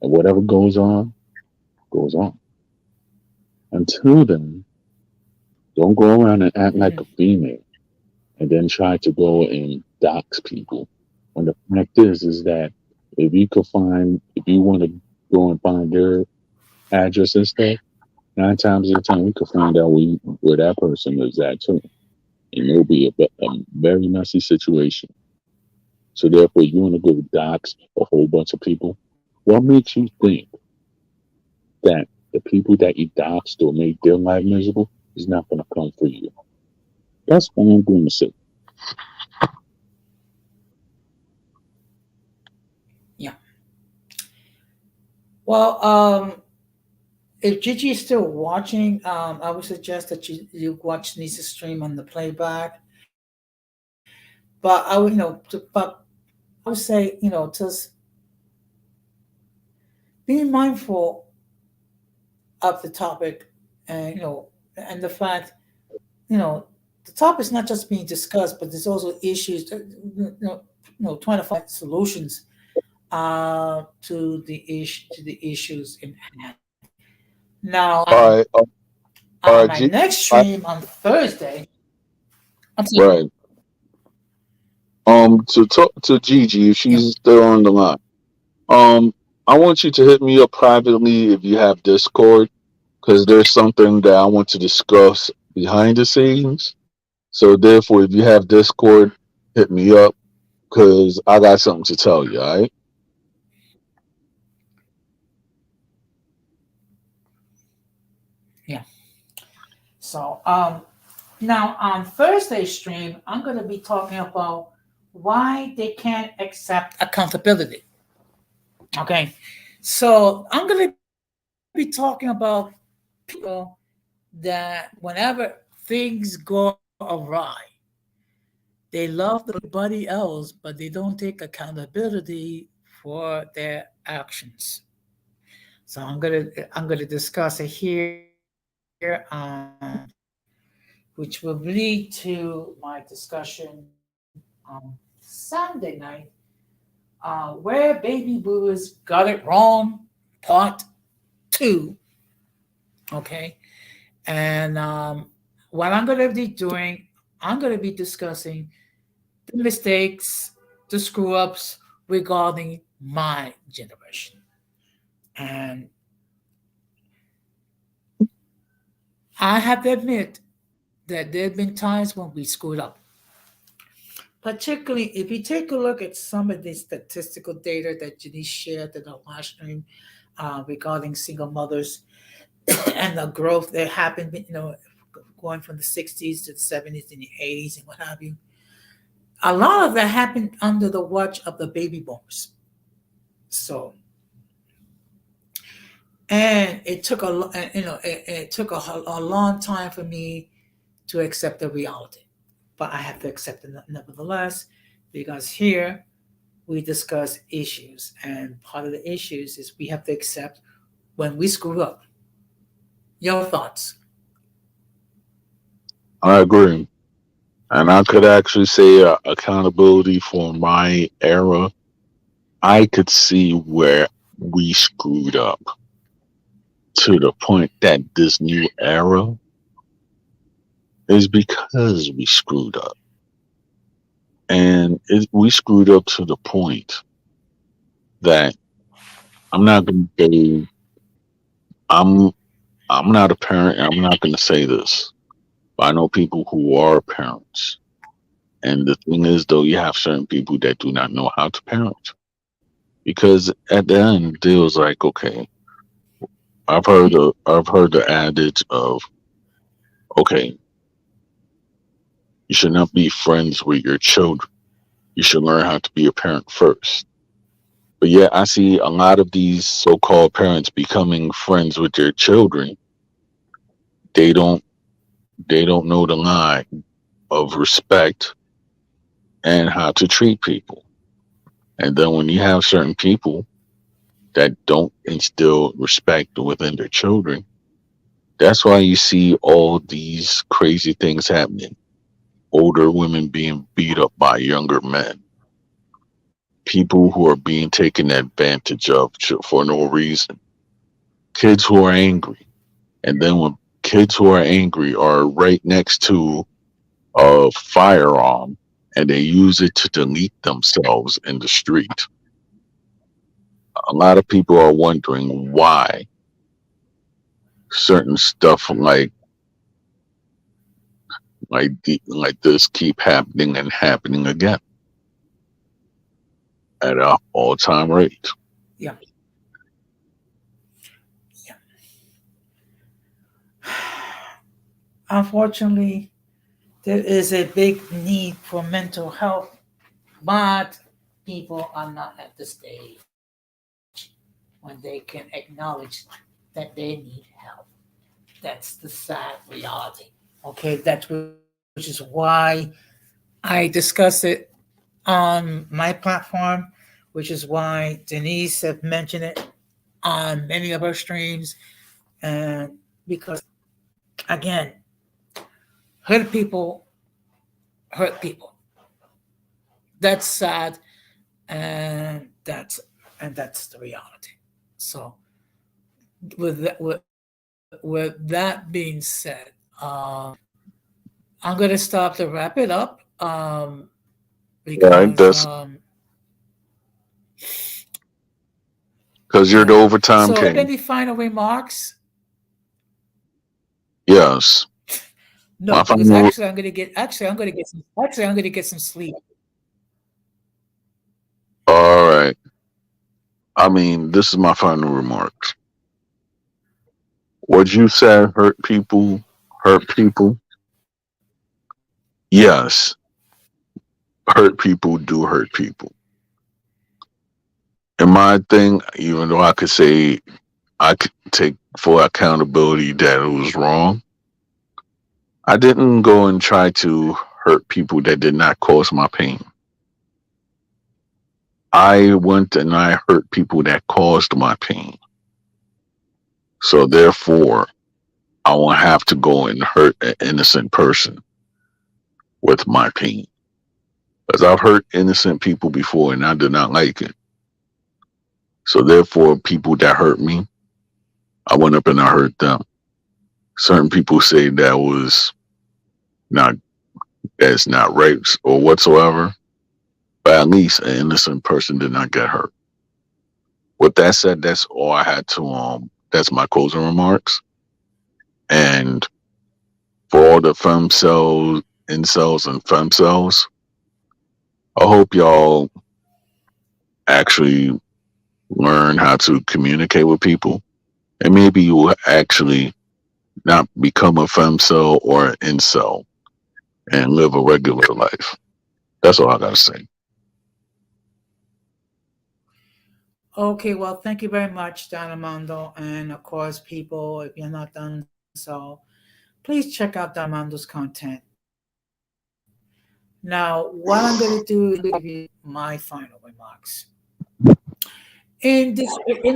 and whatever goes on. Until then, don't go around and act like a female and then try to go and dox people. When the fact is that if you want to go and find their address and stuff, 9 times out of 10, we could find out where that person is at too. And it'll be a very messy situation. So therefore, you want to go dox a whole bunch of people. What makes you think that the people that you doxed or made their life miserable is not going to come for you? That's all I'm going to say. Yeah. Well, if Gigi is still watching, I would suggest that you watch Nisa's stream on the playback. But I would, but I would say, just be mindful of the topic, and and the fact, you know, the topic is not just being discussed, but there's also issues, trying to find solutions to the issues in hand. Now, All right, on my G, next I, stream on Thursday, I'm sorry. right. To talk to Gigi if Yeah. she's still on the line. Um, I want you to hit me up privately if you have Discord, because there's something that I want to discuss behind the scenes. So therefore, if you have Discord, hit me up because I got something to tell you. All right. Yeah. So, now on Thursday stream, I'm going to be talking about why they can't accept accountability. Okay. So, I'm going to be talking about people that whenever things go awry, they love everybody else, but they don't take accountability for their actions. So I'm gonna discuss it here which will lead to my discussion on Sunday night, where baby boomers got it wrong, part two. Okay, and what I'm gonna be doing, I'm gonna be discussing the mistakes, the screw ups regarding my generation. And I have to admit that there have been times when we screwed up. Particularly if you take a look at some of the statistical data that Janice shared in the last stream regarding single mothers and the growth that happened, going from the 60s to the 70s and the 80s and what have you. A lot of that happened under the watch of the baby boomers. So, and it took it took a long time for me to accept the reality, but I have to accept it nevertheless, because here we discuss issues, and part of the issues is we have to accept when we screw up. Your thoughts? I agree, and I could actually say accountability for my era. I could see where we screwed up to the point that this new era is because we screwed up. And we screwed up to the point that I'm not going to say I'm I'm not a parent. And I'm not going to say this, but I know people who are parents. And the thing is, though, you have certain people that do not know how to parent because at the end, it was like, okay, I've heard the adage of, okay, you should not be friends with your children. You should learn how to be a parent first. But yet, I see a lot of these so-called parents becoming friends with their children. They don't they don't know the line of respect and how to treat people. And then when you have certain people that don't instill respect within their children, that's why you see all these crazy things happening. Older women being beat up by younger men, people who are being taken advantage of for no reason, kids who are angry. And then when kids who are angry are right next to a firearm and they use it to delete themselves in the street, a lot of people are wondering why certain stuff like this keep happening and happening again at an all-time rate. Yeah, yeah. Unfortunately, there is a big need for mental health, but people are not at the stage when they can acknowledge that they need help. That's the sad reality. Okay, which is why I discuss it on my platform, which is why Denise have mentioned it on many of her streams, and because again, hurt people hurt people. That's sad, and that's the reality. So with that being said, I'm gonna stop to wrap it up Right? because That's because you're the yeah. overtime So, king. any final remarks? Yes. My No, because final. actually I'm gonna get some sleep. All right. I mean, this is my final remarks. What you said hurt people. Hurt people. Yes, hurt people do hurt people. And my thing, even though I could say I could take full accountability that it was wrong, I didn't go and try to hurt people that did not cause my pain. I went and I hurt people that caused my pain. So therefore, I won't have to go and hurt an innocent person with my pain. Because I've hurt innocent people before and I did not like it. So therefore, people that hurt me, I went up and I hurt them. Certain people say not that's not right or whatsoever, but at least an innocent person did not get hurt. With that said, that's all I had to that's my closing remarks. And for all the femcels, incels and femcels, I hope y'all actually learn how to communicate with people. And maybe you will actually not become a femcel or an incel and live a regular life. That's all I gotta say. Okay, well, thank you very much, Don Armando, and of course, people, if you're not done so, please check out Don Armando's content. Now, what I'm going to do is give you my final remarks. In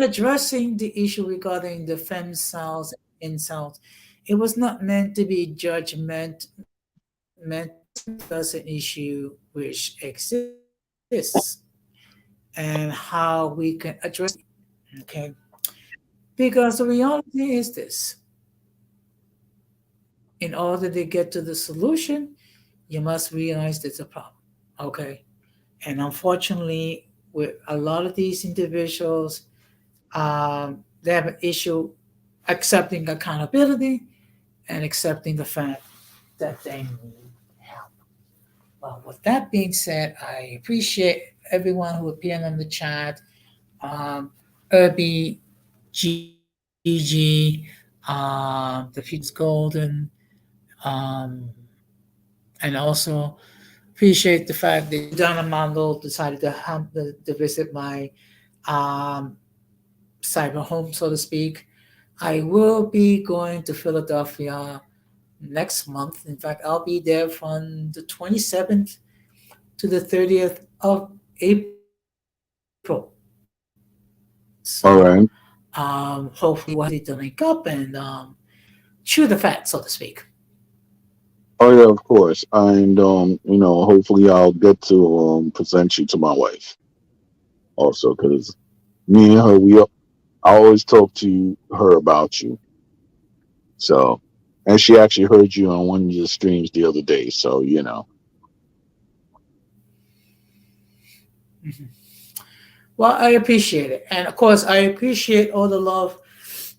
addressing the issue regarding the femcells and incels, it was not meant to be meant to discuss an issue which exists and how we can address it. Okay, because the reality is this: in order to get to the solution, you must realize there's a problem. Okay, and unfortunately, with a lot of these individuals. They have an issue accepting accountability and accepting the fact that they need help. Well, with that being said, I appreciate everyone who appeared on the chat. Um, Irby, Gigi, the Future's Golden, um, and also appreciate the fact that Don Armando decided to visit my um, cyber home, so to speak. I will be going to Philadelphia next month. In fact, I'll be there from the 27th to the 30th of April. So, All right. hopefully, we'll have the link up and chew the fat, so to speak. Oh yeah, of course. And hopefully I'll get to present you to my wife also, because me and her, I always talk to her about you. So, and she actually heard you on one of your streams the other day. So, Mhm. Well, I appreciate it. And of course, I appreciate all the love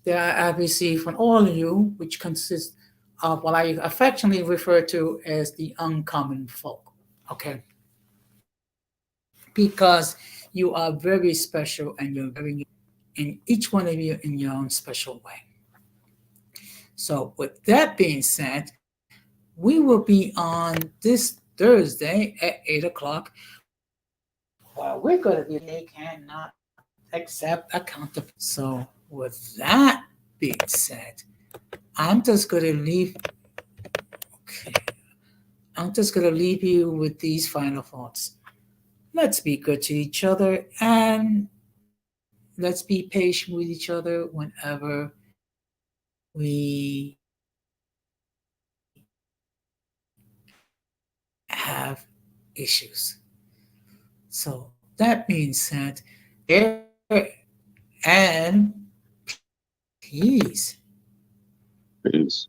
that I've received from all of you, which consists of what I affectionately refer to as the uncommon folk. Okay? Because you are very special and you're very in each one of you in your own special way. So, with that being said, we will be on this Thursday at 8 o'clock. Well, we're going to be they cannot accept accountability. So, with that being said, I'm just going to leave. Okay, I'm just going to leave you with these final thoughts. Let's be good to each other and let's be patient with each other whenever we have issues. So, that being said, care and peace. peace.